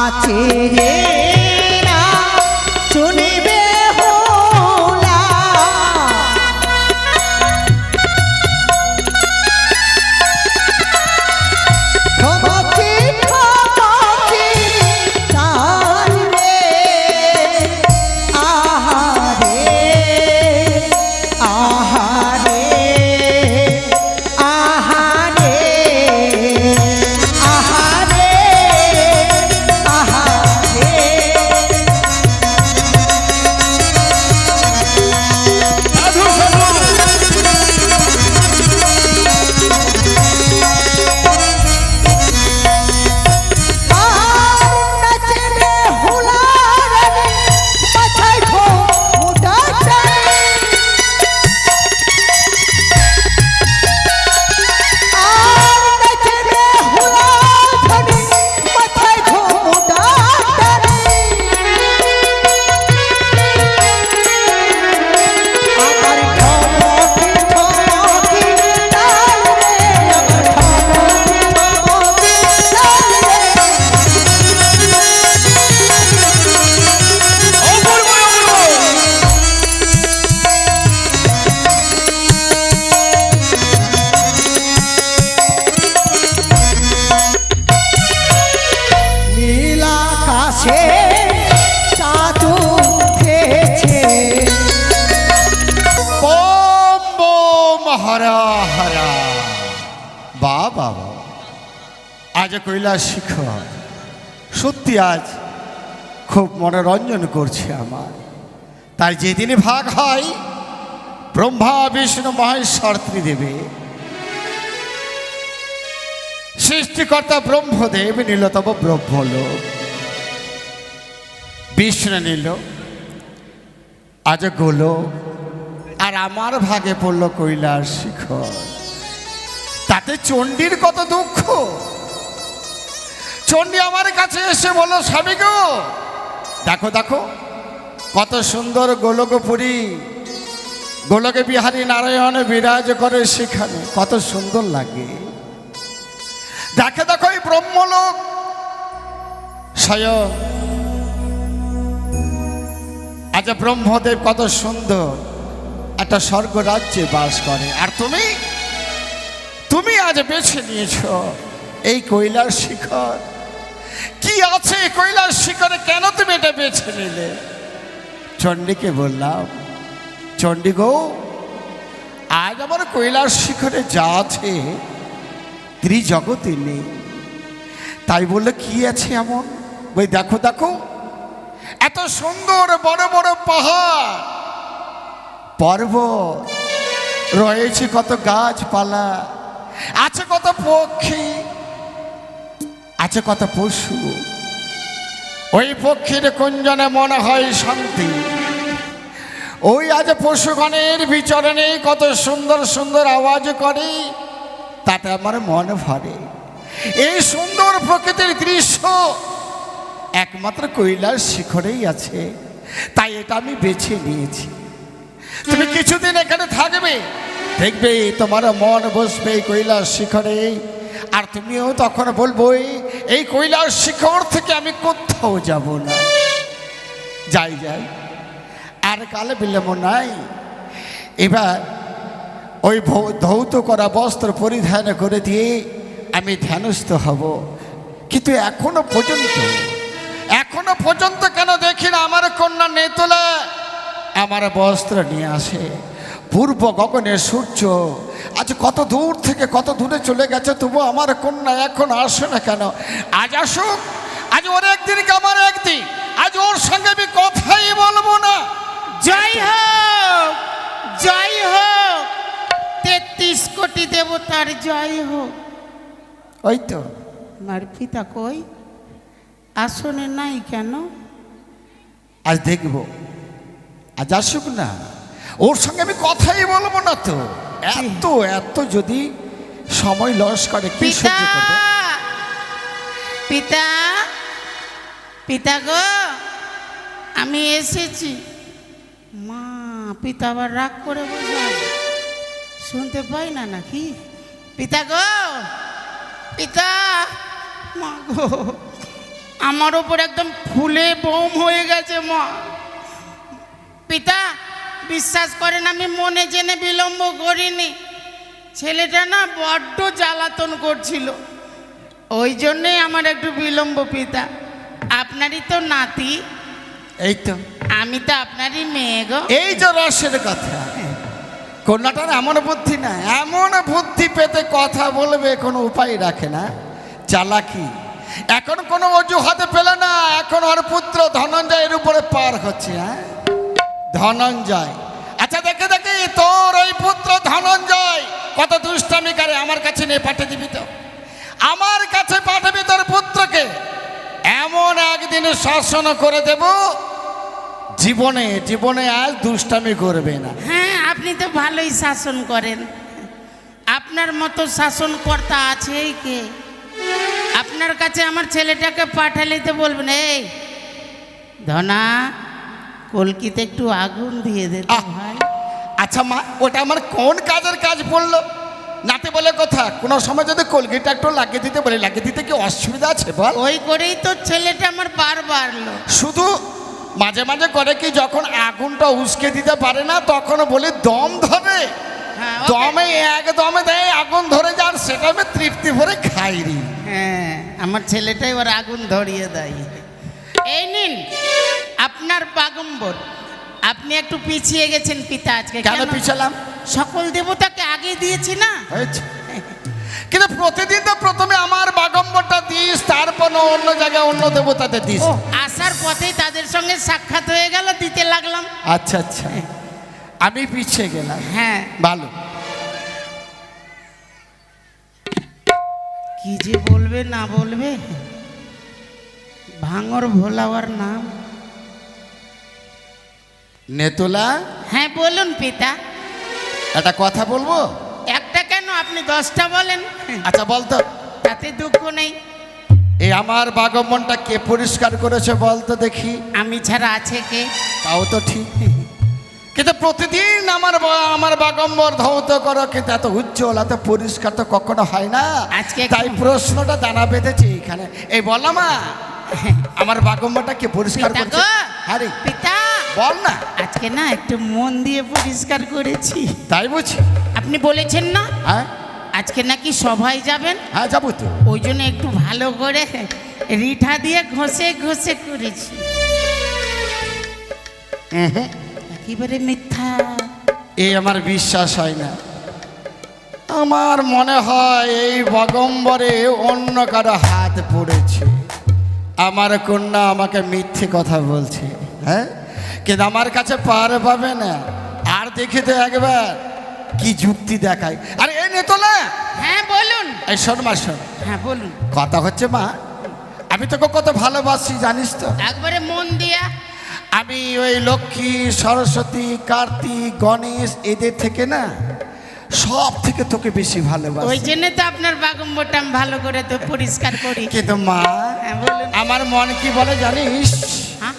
আছে রে না শুনিবে হোলা খবরটি তার রে আহারে আহারে আহারে आज কৈলাস শিখর সত্যি আজ খুব মনোরঞ্জন করছে আমার। তাই যেদিন ভাগ হয় ব্রহ্মা বিষ্ণু মহেশ্বর ত্রিদেবে সৃষ্টিকর্তা ব্রহ্মদেব নিল তব ব্রহ্মলোক, বিষ্ণু নিল আজ গোলক, আর আমার ভাগে পড়ল কৈলাস শিখর। তাতে চণ্ডীর কত দুঃখ। চণ্ডী আমার কাছে এসে বলল, স্বামী গো দেখো দেখো কত সুন্দর গোলকপুরী, গোলকে বিহারী নারায়ণ বিরাজ করে সেখানে, কত সুন্দর লাগে। দেখো দেখো এই ব্রহ্মলোক স্বয়ং আজ ব্রহ্মদেব কত সুন্দর একটা স্বর্গ রাজ্যে বাস করে, আর তুমি আজ বেছে নিয়েছ এই কৈলাস শিখর। কি আছে কৈলাস শিখরে, কেন তুমি এটা বেছে নিলে? চণ্ডীকে বললাম, চণ্ডী গো আজ আমার কৈলাস শিখরে যা আছে ত্রিজগতে নেই। তাই বললে কি আছে এমন? ওই দেখো দেখো এত সুন্দর বড় বড় পাহাড় পর্বত রয়েছে, কত গাছপালা আছে, কত পক্ষী আছে, কত পশু। ওই পক্ষীর কুঞ্জনে মনে হয় শান্তি। ওই আজ পশুগণের বিচরণে কত সুন্দর সুন্দর আওয়াজ করে, তাতে আমার মন ভরে। এই সুন্দর প্রকৃতির দৃশ্য একমাত্র কৈলাস শিখরেই আছে, তাই এটা আমি বেছে নিয়েছি। তুমি কিছুদিন এখানে থাকবে, দেখবে তোমার মন বসবে এই কৈলাস শিখরে, আর তুমিও তখন বলবো এই কৈলাস শিখর থেকে আমি কোথাও যাব না। যাই যাই, আর কালে বিলম্ব নাই। এবার ওই ধৌত করা বস্ত্র পরিধান করে দিয়ে আমি ধ্যানস্থ হব। কিন্তু এখনো পর্যন্ত কেন দেখি না আমার কন্যা নেতলা আমার বস্ত্র নিয়ে আসে? পূর্ব গগনে সূর্য আজ কত দূর থেকে কত দূরে চলে গেছে, তবু আমার কন্যা এখন আসে না কেন? আজ আসুক, আজ ওর একদিন কি আমার একদিন, আজ ওর সঙ্গে আমি কথাই বলবো না। জয় হোক, জয় হোক, 33 কোটি দেবতার জয় হোক। ওই তো আমার পিতা কই আসনে নাই কেন? আজ দেখব, আজ আসুক না, ওর সঙ্গে আমি কথাই বলবো না। তো এত এত যদি সময় লস করে কি সহ্য করবে? পিতা পিতা গো আমি এসেছি। মা পিতা আবার রাগ করে বোঝায়, শুনতে পাই না নাকি? পিতা গো, পিতা, মা গো, আমার ওপর একদম ফুলে বোম হয়ে গেছে মা। পিতা বিশ্বাস করেন, আমি মনে জেনে বিলম্ব করিনি। ছেলেটা না বড্ড জ্বালাতন করছিল, ওই জন্যে আমার একটু বিলম্ব পিতা। আপনারই তো নাতি, এই তো আমি তো আপনারই মেয়ে গো। এই যে রসের কথা, কন্যাটার এমন বুদ্ধি না, এমন বুদ্ধি পেতে কথা বলবে কোনো উপায় রাখে না, চালাকি। এখন কোনো অজুহাতে পেলে না, এখন ওর পুত্র ধনঞ্জয়ের উপরে পার হচ্ছে। হ্যাঁ ধনঞ্জয়, আচ্ছা দেখে দেখে তোর ওই পুত্র ধনঞ্জয় কত দুষ্টামি করে, আমার কাছে নিয়ে পাঠিয়ে দিবি তো, আমার কাছে পাঠাবি তোর পুত্রকে। এমন একদিন শাসন করে দেব, জীবনে জীবনে আজ দুষ্টামি করবে না। হ্যাঁ, আপনি তো ভালোই শাসন করেন, আপনার মতো শাসনকর্তা আছেই কে? আপনার কাছে আমার ছেলেটাকে পাঠালে তো বলবেন, এই ধনা কলকিতে একটু আগুন দিয়ে দে তো ভাই। আচ্ছা মা, ওটা আমার কোন কাজের কাজ পড়লো? নাতে বলে কথা, কোনো সময় যদি কলগেটটা একটু লাগিয়ে দিতে বলে, লাগিয়ে দিতে কি অসুবিধা আছে বল? ওই করেই তো ছেলেটা আমার বার বাড়লো। শুধু মাঝে মাঝে করে কি, যখন আগুনটা উস্কে দিতে পারে না তখন বলে দম ধরে, হ্যাঁ, দমে এক দমে দেয় আগুন ধরে যান, সেটা আমি তৃপ্তি ভরে খাই রি। হ্যাঁ, আমার ছেলেটাই ওর আগুন ধরিয়ে দেয়। এই নিন আপনার বাগম্বর। আপনি একটু পিছিয়ে গেছেন পিতা আজকে। কেন পিছালাম? সকল দেবতাকে আগে দিয়েছি না। হয়েছে, কিন্তু প্রতিদিন তো প্রথমে আমার বাগম্বরটা দিস, তারপর অন্য জায়গায় অন্য দেবতাদের দিস। ও, আসার পথেই তাদের সঙ্গে সাক্ষাৎ হয়ে গেল, দিতে লাগলাম। আচ্ছা আচ্ছা, আমি পিছিয়ে গেলাম। হ্যাঁ, ভালো। কি যে বলবে না বলবে, ভাঙর ভোলাওয়ার নাম। নেতলা, হ্যাঁ বলুন পিতা। একটা কথা বলবো? একটা কেন, আপনি 10টা বলেন, আচ্ছা বলতো, তাতে দুঃখ নেই। এই আমার বাগম্বরটা কে পরিষ্কার করেছে বলতো দেখি? আমি ছাড়া আছে কে? তাও তো ঠিক, কিন্তু প্রতিদিন আমার বাগম্বর ধৌত করো, কিন্তু এত উজ্জ্বল এত পরিষ্কার তো কখনো হয় না। আজকে তাই প্রশ্নটা দানা বেঁধেছে এখানে। এই বললাম মা, আমার বাগম্বরটা কে পরিষ্কার পিতা করছে? গো, আরে পিতা বল না। আজকে না একটু মন দিয়ে পরিষ্কার করেছি। তাই বুঝি? আপনি বলেছেন না হ্যাঁ আজকে নাকি সভায় যাবেন, হ্যাঁ যাবো তো। ওই জন্য একটু ভালো করে রিঠা দিয়ে ঘষে ঘষে করেছি। একেবারে মিথ্যা। এই আমার বিশ্বাস হয় না, আমার মনে হয় এই বাগম্বরে অন্য কারো হাত পড়েছে। আমার কন্যা আমাকে মিথ্যে কথা বলছে। হ্যাঁ, কিন্তু আমার কাছে পার পাবে না। আর দেখি তো একবার কি যুক্তি দেখায়। আরে এই নেতলা, হ্যাঁ বলুন। এই শোন মা শোন, হ্যাঁ বলুন। কথা হচ্ছে মা, আমি তোকে কত ভালোবাসি জানিস তো। একবারে মন দিয়া। আমি ওই লক্ষ্মী সরস্বতী কার্তিক গণেশ এদের থেকে না সব থেকে তোকে বেশি ভালোবাসি। ওই জন্য তো আপনার বাগম্বরটা আমি ভালো করে তো পরিষ্কার করি। কিন্তু মা, হ্যাঁ বলুন। আমার মন কি বলে জানিস? হ্যাঁ?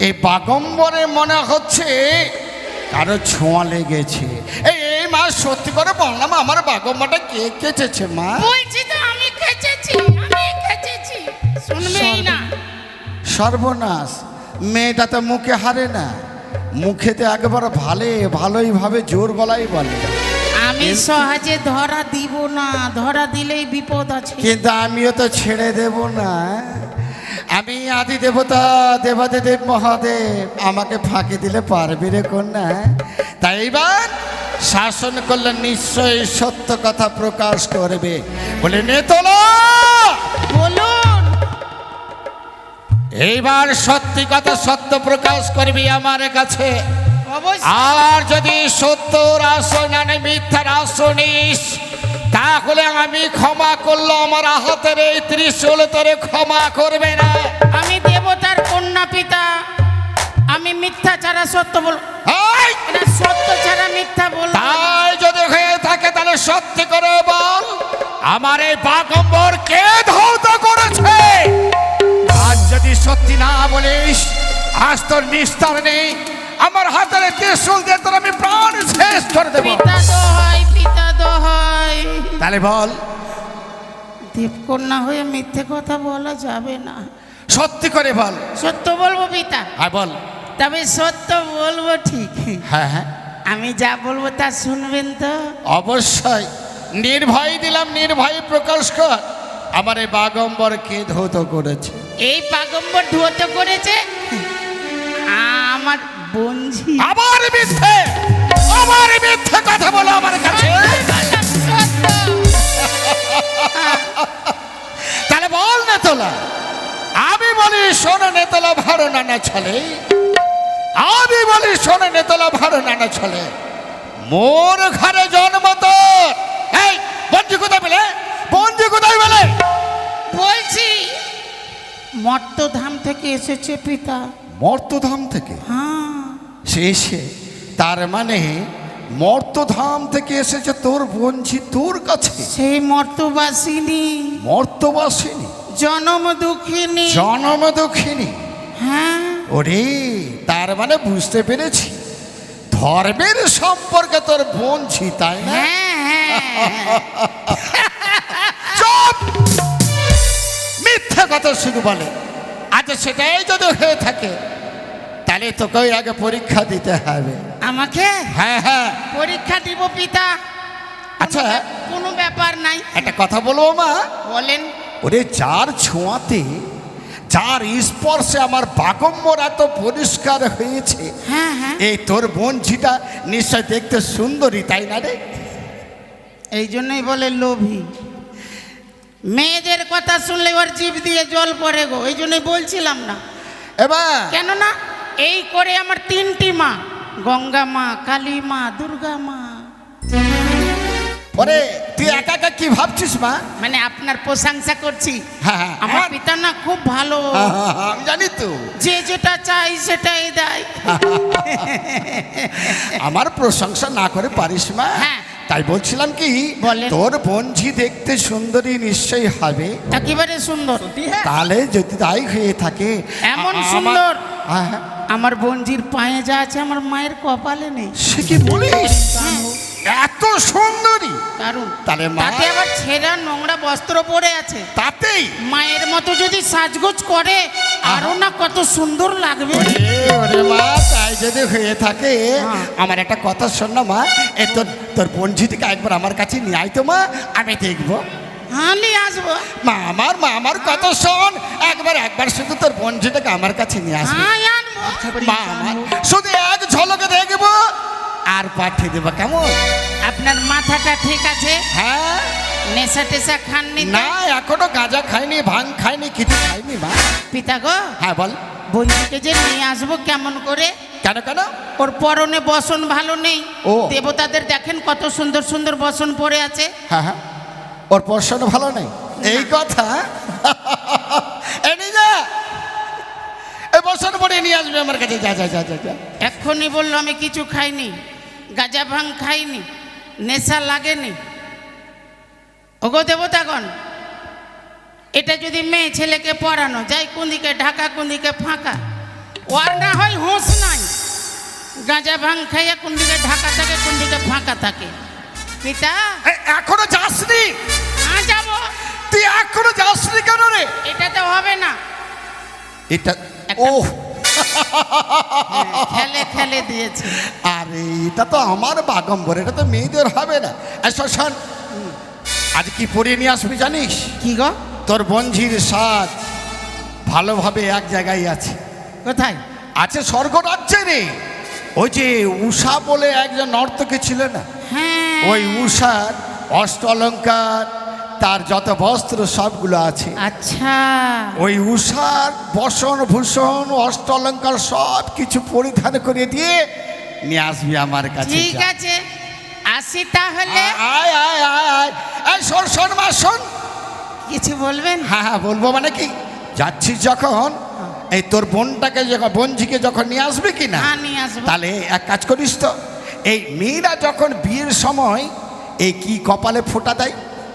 এই বাগম্বরে মনে হচ্ছে কারো ছোঁয়া লেগেছে। এই মা সত্যি করে বললাম, আমার বাগম্বরটা কে কেচেছে মা? বলছি তো আমি খেচেছি, আমি খেচেছি। শুনবেই না। সর্বনাশ, মেয়েটা তো মুখে হারে না, মুখেতে একবার ভালোই ভাবে জোর গলাই বলে। আমি সহজে ধরা দিব না, ধরা দিলেই বিপদ আছে। কিন্তু আমিও তো ছেড়ে দেব না। আমি আদি দেবতা দেবাদিদেব মহাদেব, আমাকে ফাঁকি দিলে পারবি রে কন্যা? তাই এবার শাসন করলে নিশ্চয়ই সত্য কথা প্রকাশ করবে। বলে নেতলা বলুন। এইবার সত্যি কথা সত্য প্রকাশ করবি আমার কাছে। অবশ্যই। আর যদি সত্যর আসন আনে মিথ্যার আসনিস, তাহলে আমি ক্ষমা করলো, আমার হাতের এই ত্রিশূল তোরে ক্ষমা করবে না। আমি দেবতার কন্যা পিতা, আমি মিথ্যা ছাড়া সত্য বল, এই! এটা সত্য ছাড়া মিথ্যা বল। তাই যদি হয়ে থাকে তাহলে সত্যি করে বল, আমার এই বাগম্বর কে ধৌত করেছে? আজ যদি সত্যি না বলিস, আজ তোর নিস্তার নেই। আমার হাতের ত্রিশূল দিয়ে তোর আমি প্রাণ শেষ করে দেব। পিতা দোহাই, পিতা দোহাই। তাহলে বল। দেবকন্যা হয়ে মিথ্যে কথা বলা যাবে না। সত্যি করে বল। সত্য বলবো পিতা? হ্যাঁ বল। তবে সত্য বলবো ঠিক। হ্যাঁ হ্যাঁ আমি যা বলবো তা শুনবেন তো? অবশ্যই। নির্ভয় দিলাম, নির্ভয় প্রকাশ কর। আমার এই বাগম্বর কে ধৌত করেছে? এই পাগম্বর ধুয়তে করেছে আমার বঞ্জি। আবার মিথ্যে, আবার মিথ্যে কথা বলো আমার কাছে। সত্য। তাহলে বল নেতলা। আমি বলি শোনো নেতলা ভাড়ো নানা ছলে, আমি বলি শোনো নেতলা ভাড়ো নানা ছলে। মোর ঘরে জন্ম তোর। এই বঞ্জি কোথায় পেলে? বঞ্জি কোথায় পেলে? বলছি মর্তধাম থেকে এসেছে পিতা। মর্তধাম থেকে? হ্যাঁ। সে এসে তার মানে মর্তধাম থেকে এসেছে তোর বঞ্জি তোর কাছে? সেই মর্তবাসিনী, মর্তবাসিনী, জনম দুঃখিনী। জনম দুঃখিনী। হ্যাঁ। ওরে, তার মানে বুঝতে পেরেছি ধর্মের সম্পর্কে তোর বঞ্জি, তাই না? হ্যাঁ হ্যাঁ। চুপ! মিথ্যা কথা শুধু বলে। আচ্ছা সেটাই যদি হয়ে থাকে তাহলে তোকে আগে পরীক্ষা দিতে হবে। আমাকে? হ্যাঁ হ্যাঁ পরীক্ষা দিব পিতা। আচ্ছা কোনো ব্যাপার নাই। একটা কথা বলবো মা? বলেন। ওরে, যার ছোঁয়াতে, যার স্পর্শে আমার বাগম্বর এত পরিষ্কার হয়েছে, হ্যাঁ হ্যাঁ। এই তোর বঞ্জিটা নিশ্চয় দেখতে সুন্দরী, তাই না রে? এই জন্যই বলে লোভী। মেয়েদের কথা শুনলে ওর জিভ দিয়ে জল পড়ে গো। এই জন্যই বলছিলাম না। এবার কেন না, এই করে আমার তিনটি মা, গঙ্গা মা, কালী মা, দুর্গা মা। ওরে, তুই একা একা কি ভাবছিস মা? মানে আপনার প্রশংসা করছি। হ্যাঁ, হ্যাঁ, আমার পিতা না খুব ভালো। আমি জানি তো। যে যেটা চাই সেটাই দেয়। আমার প্রশংসা না করে পারিস মা? হ্যাঁ। তাই বলছিলাম কি, বলেন। তোর বঞ্জি দেখতে সুন্দরী নিশ্চয়ই হবে। একেবারে সুন্দর। তাহলে যদি তাই হয়ে থাকে, এমন আমার- সুন্দর। হ্যাঁ, হ্যাঁ। আমার বঞ্জির পায়ে যা আছে আমার মায়ের কপালে নেই। সে কি বলিস? এত সুন্দরী? দারুণ। তাহলে মা, তাতে আবার ছেঁড়া নোংরা বস্ত্র পরে আছে। তাতেই মায়ের মতো যদি সাজগোজ করে আরো না কত সুন্দর লাগবে। ওরে মা, তাই যদি হয়ে থাকে, হ্যাঁ। আমার একটা কথা শোন না মা। এ তোর তোর বঞ্জিটিকে একবার আমার কাছে নিয়ে আয় তো মা, আমি দেখবো। হ্যাঁ নিয়ে আসবো। মা আমার কথা শোন, একবার শুধু তোর বঞ্জিটাকে আমার কাছে নিয়ে আসবি। হ্যাঁ আনবো। মা আমার শুধু এক ঝলকে দেখবো আর পাঠিয়ে দেবো, কেমন? আপনার মাথাটা ঠিক আছে? হ্যাঁ। নেশা টেশা খাননি তো? না, এখনো গাঁজা খাইনি, ভাঙ খাইনি, কিছু খাইনি মা। পিতা গো, হ্যাঁ বল। বঞ্জিকে যে নিয়ে আসবো কেমন করে? কেন কেন? ওর পরনে বসন ভালো নেই। ও। দেবতাদের দেখেন কত সুন্দর সুন্দর বসন পরে আছে। হ্যাঁ হ্যাঁ, ওর পড়াশোনা ভালো নেই, এই কথা? এ নিয়ে যা, এই বছর পরে নিয়ে আসবে আমার কাছে। যা যা যা যা যা। এক্ষুনি বললো আমি কিছু খাইনি, গাঁজা ভাং খাইনি, নেশা লাগেনি। ওগো দেবতাগণ, এটা যদি মেয়ে ছেলেকে পড়ানো যায়, কোন দিকে ঢাকা কোন দিকে ফাঁকা, ওর না হয় হোঁশ নাই। গাঁজা ভাং খাইয়া কোন দিকে ঢাকা থাকে কোন দিকে ফাঁকা থাকে। পিতা এখনো যাসনি? হ্যাঁ যাবো। তুই এখনো যাসনি কেন রে? এটা তো হবে না। এটা একটা- ও খেলে খেলে দিয়েছে। আরে এটা তো আমার বাগম্বর, এটা তো মেয়েদের হবে না। শোন, আজ কি পরিয়ে নিয়ে আসবি জানিস? কি গো? তোর বঞ্জির সাজ ভালোভাবে এক জায়গায় আছে। কোথায়? আছে স্বর্গ রাজ্যে রে। ওই যে উষা বলে একজন নর্তকী ছিল না, হ্যাঁ। ওই উষার অষ্ট অলঙ্কার, তার যত বস্ত্র সবগুলো আছে। আচ্ছা। ওই উষার বসন ভূষণ অষ্ট অলঙ্কার সব কিছু পরিধান করে দিয়ে নিয়ে আসবি আমার কাছে। ঠিক যা। আছে, আসি তাহলে। আয় আয় আয় আয়, এই শোন শোন মা শোন। কিছু বলবেন? হ্যাঁ হ্যাঁ বলবো, মানে কি, যাচ্ছিস যখন এই তোর বোনটাকে যখন বঞ্জিকে যখন নিয়ে আসবি কি না, হ্যাঁ নিয়ে আসবো। তাহলে এক কাজ করিস তো, এই মেয়েরা যখন বিয়ের সময় এই কি কপালে ফোঁটা দেয়?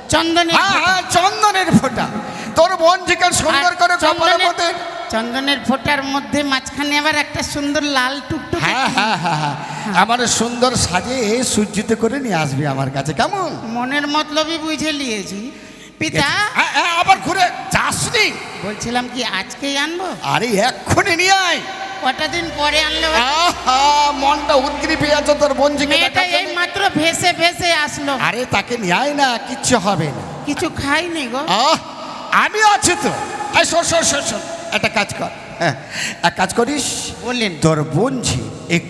চন্দনের হ্যাঁ ফোঁটা। হ্যাঁ, চন্দনের ফোঁটা। তোর বোনজিকে সুন্দর আর করে কপালের চন্দনের- মধ্যে। চন্দনের ফোঁটার মধ্যে মাঝখানে আবার একটা সুন্দর লাল টুকটুক। হ্যাঁ হ্যাঁ হ্যাঁ হ্যাঁ, আমার সুন্দর সাজে সজ্জিত করে নিয়ে আসবি আমার কাছে, কেমন? মনের মতলবই বুঝে নিয়েছি। পিতা আবার ঘুরে যাসনি? বলছিলাম কি আজকেই আনবো? আরে এক্ষুনি নিয়ে আয়। কটা দিন পরে আনলে হতো? আহা, মনটা উদ্গ্রীব আছে তোর বোনজিকে মেয়েটা দেখার এই জন্য। মাত্র ভেসে ভেসে আসলো, আরে তাকে নিয়ে আয় না, কিচ্ছু হবে না। কিছু খাইনি গো। আমি আছি তো। এই শোন শোন শোন শোন, একটা কাজ কর। হ্যাঁ, এক কাজ করিস, বললেন তোর বোনঝি এই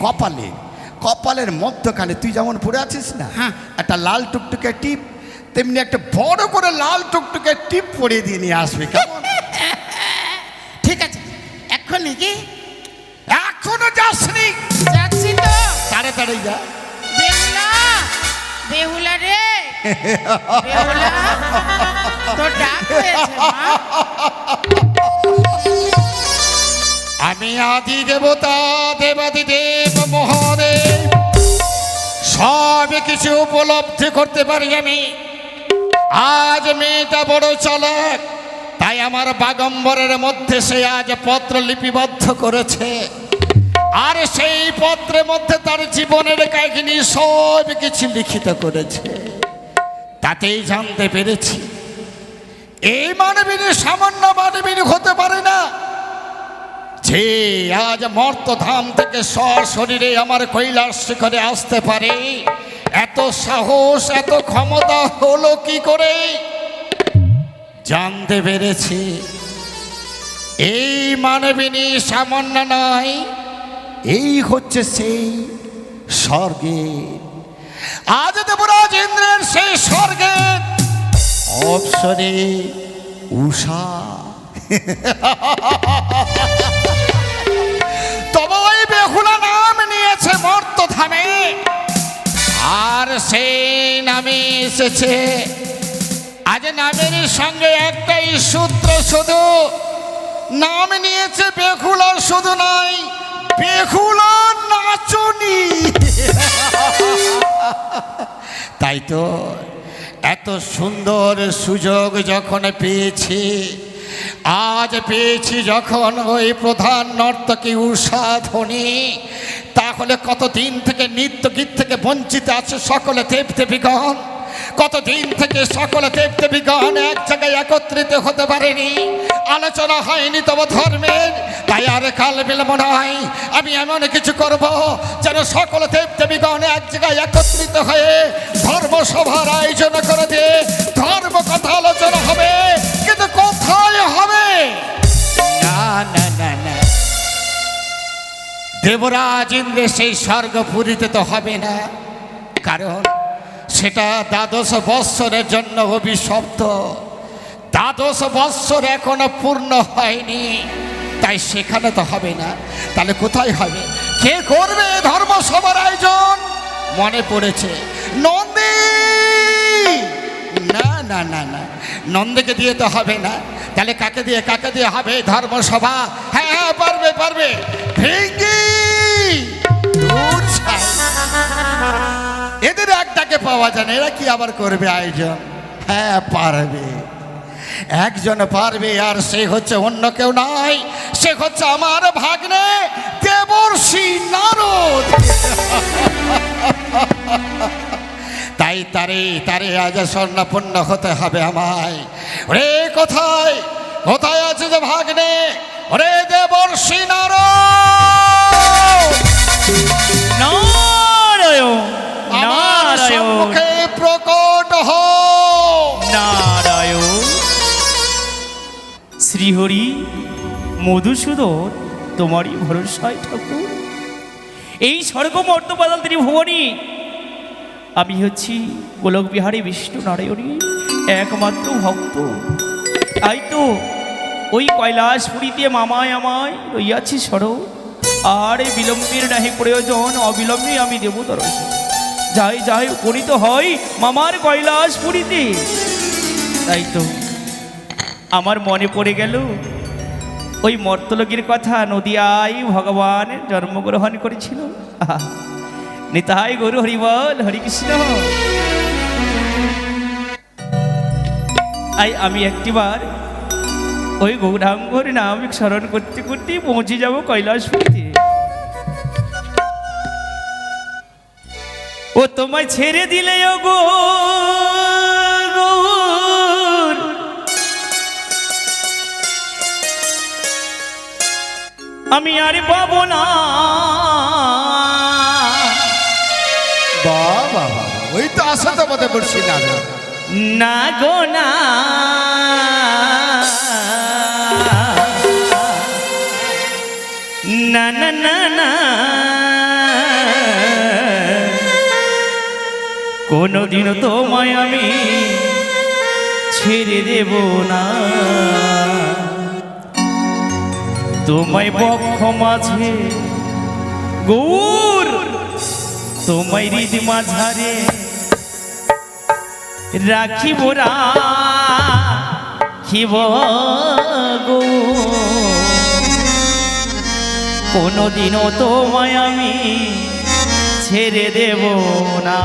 কপালের মধ্যখানে তুই যেমন পড়ে আছিস না, হ্যাঁ। একটা লাল টুকটুকে টিপ, তেমনি একটা বড় করে লাল টুকটুকে টিপ পরিয়ে দিয়ে নিয়ে আসবি, কেমন? ঠিক আছে, এক্ষুনি কি? এখনো যাসনি? যাচ্ছি তো। তাড়াতাড়ি যা। বেহুলা, বেহুলা রে, বেহুলা, তোর ডাক হয়েছে মা। আমি আদি দেবতা দেবাদিদেব মহাদেব, সব কিছু উপলব্ধি করতে পারি আমি। আজ মেয়েটা বড় চালাক, তাই আমার বাগম্বরের মধ্যে সে আজ পত্র লিপিবদ্ধ করেছে, আর সেই পত্রের মধ্যে তার জীবনের কাহিনী সব কিছু লিখিত করেছে। তাতেই জানতে পেরেছি এই মানবিনী সামান্য মানবিনী হতে পারে না, যে আজ মর্তধাম থেকে সশরীরে আমার কৈলাস শিখরে আসতে পারে। এত সাহস, এত ক্ষমতা হলো কি করে? জানতে পেরেছি এই মানবিনী সামান্য নয়, এই হচ্ছে সেই স্বর্গের, আজ দেবরাজ ইন্দ্রের সেই স্বর্গের অপ্সরে উষা। তবে ওই বেহুলা নাম নিয়েছে মর্তধামে, আর সেই নামে এসেছে। আজ নামের সঙ্গে একটাই সূত্র, শুধু নাম নিয়েছে বেহুলা, শুধু নয় বেহুলা নাচনি। তাই তো এত সুন্দর সুযোগ যখন পেয়েছি, আজ পেয়েছি যখন ওই প্রধান নর্তকী উষা ধ্বনি, তাহলে কতদিন থেকে নৃত্য গীত থেকে বঞ্চিত আছে সকলে দেবদেবীগণ, কতদিন থেকে সকলে দেবদেবীগণ এক জায়গায় একত্রিত হতে পারেনি, আলোচনা হয়নি তব ধর্মের। তাই আর কাল বিলম্ব নয়, আমি এমন কিছু করব যেন সকল দেবদেবীগণ এক জায়গায় একত্রিত হয়ে ধর্মসভার আয়োজন করে দিয়ে ধর্ম কথা আলোচনা হবে। কিন্তু কোথায় হবে? না না না না, দেবরাজ ইন্দ্রের সেই স্বর্গপুরীতে তো হবে না, কারণ সেটা 12 বৎসরের জন্য অভিশপ্ত। 12 বৎসর এখনো পূর্ণ হয়নি, তাই সেখানে তো হবে না। তাহলে কোথায় হবে? কে করবে ধর্মসভার আয়োজন? মনে পড়েছে নন্দী। না না না না, নন্দীকে দিয়ে তো হবে না, তাহলে কাকে দিয়ে হবে ধর্মসভা? হ্যাঁ হ্যাঁ, পারবে পারবে, ভেঙ্গি। এদের একটাকে পাওয়া যায় না, এরা কি আবার করবে আয়োজন? হ্যাঁ পারবে, একজন পারবে, আর সে হচ্ছে অন্য কেউ নয়, সে হচ্ছে আমার ভাগ্নে দেবর্ষি নারদ। তাই তারে আজ স্বর্ণপন্ন হতে হবে আমায়। ওরে কোথায় কোথায় আছে যে ভাগ্নে? ওরে দেবর্ষি নারদ, আমার সম্মুখে প্রকট হও। নারায়ণ শ্রীহরি মধুসূদন, তোমারই ভরসায় ঠাকুর, এই স্বর্গ মর্তপাতাল ত্রিভুবনী আমি হচ্ছি গোলক বিহারী বিষ্ণু নারায়ণী একমাত্র ভক্ত। তাই তো ওই কৈলাসপুরীতে মামায় আমায় রইয়াছি সরো, আর এই বিলম্বের নাহি প্রয়োজন, অবিলম্বে আমি দেব দর্শন। যাই যাই উপনীত হয় মামার কৈলাসপুরীতে। তাই তো আমার মনে পড়ে গেল ওই মর্তলোকের কথা, নদিয়ায় ভগবান জন্মগ্রহণ করেছিল। নিতাই গরু হরিবল, হরি কৃষ্ণ। আমি একটিবার ওই গৌরাঙ্গর নাম স্মরণ করতে করতে পৌঁছে যাব কৈলাসপুরীতে। ও তোমায় ছেড়ে দিলে ও গৌর, আমি আর পাবো না। বাবা ওই তো আশাতে মতে পড়ছি না রে। না গো না, না না না না, কোনদিনও তোমায় আমি ছেড়ে দেব না। তোমায় বক্ষ মাঝে গৌর, তোমায় হৃদ মাঝারে রাখিব রাখিব গো। কোনদিনও তোমায় আমি ছেড়ে দেব না।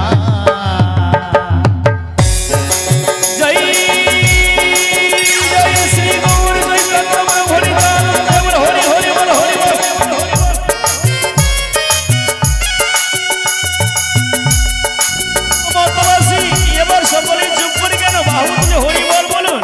জয় জয় শ্রী গৌর, জয় চন্দ্রমা হরি বল, হরি হরি বল, হরি বল। মতবাসী এবার সকলে চুপ করে কেন? বাহু তুলে হরি বল বলুন।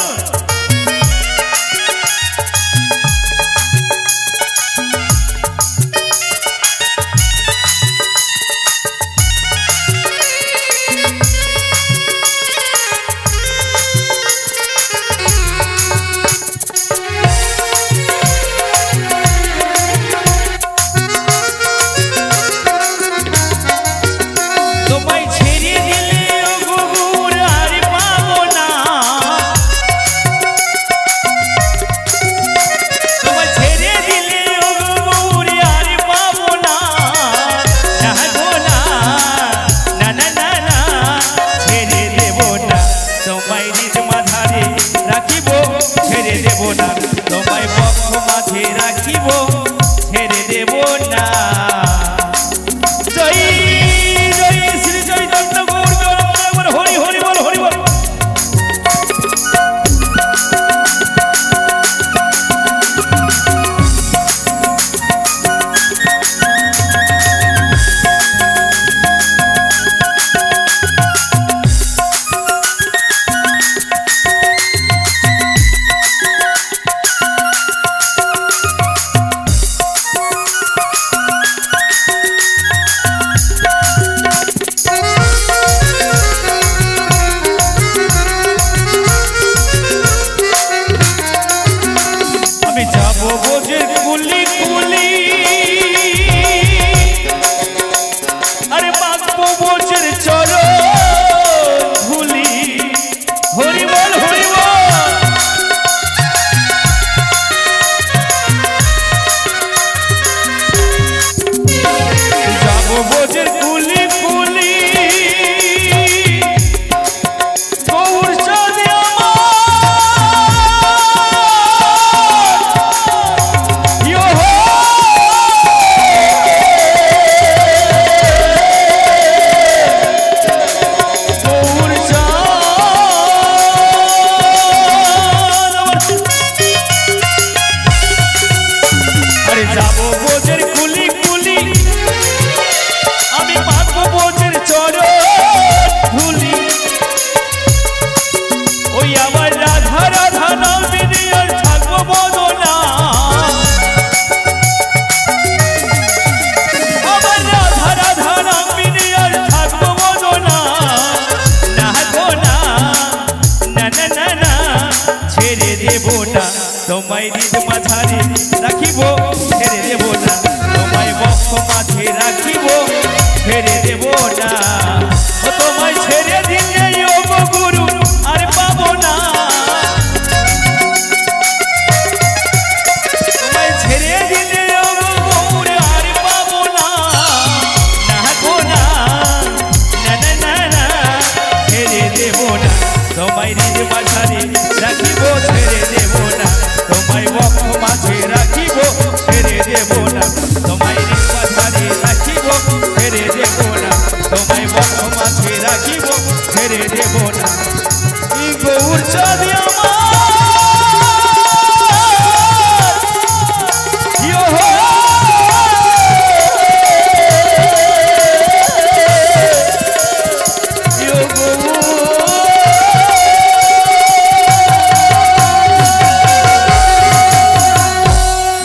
তোমায় ছেড়ে দিলে ও গুগুর আর পাবো না। তোমায় ছেড়ে দিলে ও গুগুর আর পাবো না। না গো না, না না না না, ছেড়ে দেব না। তোমায় হৃদ মাঝারে রাখিব, ছেড়ে দেব না। তোমায় বক্ষ মাঝে রাখিব, ছেড়ে দেব না। জয় জয় শ্রী চৈতন্য গৌর জগন্নাথ, হরি হরি বল, হরি বল। আমি যাব বোঝে কুলি কুলি, আরে বাঁকবো বোঝের চরণ ধুলি, হরি বল, হরি বল। যাব বোঝের কুলি কুলি, গৌর চাঁদে আমার যাবো বোঝের কুলি কুলি, আমি পাবো বোঝের চরণ ধুলি। ওই আবার রাধা রাধা নামিনী আর থাকবো বদনা। আবার রাধা রাধা নামিনী আর থাকবো বদনা। না গো না, না না না না, ছেড়ে দেব না। তোমায় হৃদ মাঝারে রাখিব, ছেড়ে দেব না। তোমায় বক্ষ মাঝে রাখিব, ছেড়ে দেব না। ও তোমায় ছেড়ে দিলে ও গো গুরু আর পাবো না। তোমায় ছেড়ে দিলে ও গো গুরু আর পাবো না। না গো না, না না না না, ছেড়ে দেব না। তোমায় হৃদ মাঝারে রাখিব, ছেড়ে দেব না। তোমায় বক্ষ মাঝে রাখিব, ছেড়ে দেব না। তোমায় হৃদ মাঝারে রাখিব, ছেড়ে দেব না। তোমায় বক্ষ মাঝে রাখিব, ছেড়ে দেব না। এই গৌর চাঁদে আমার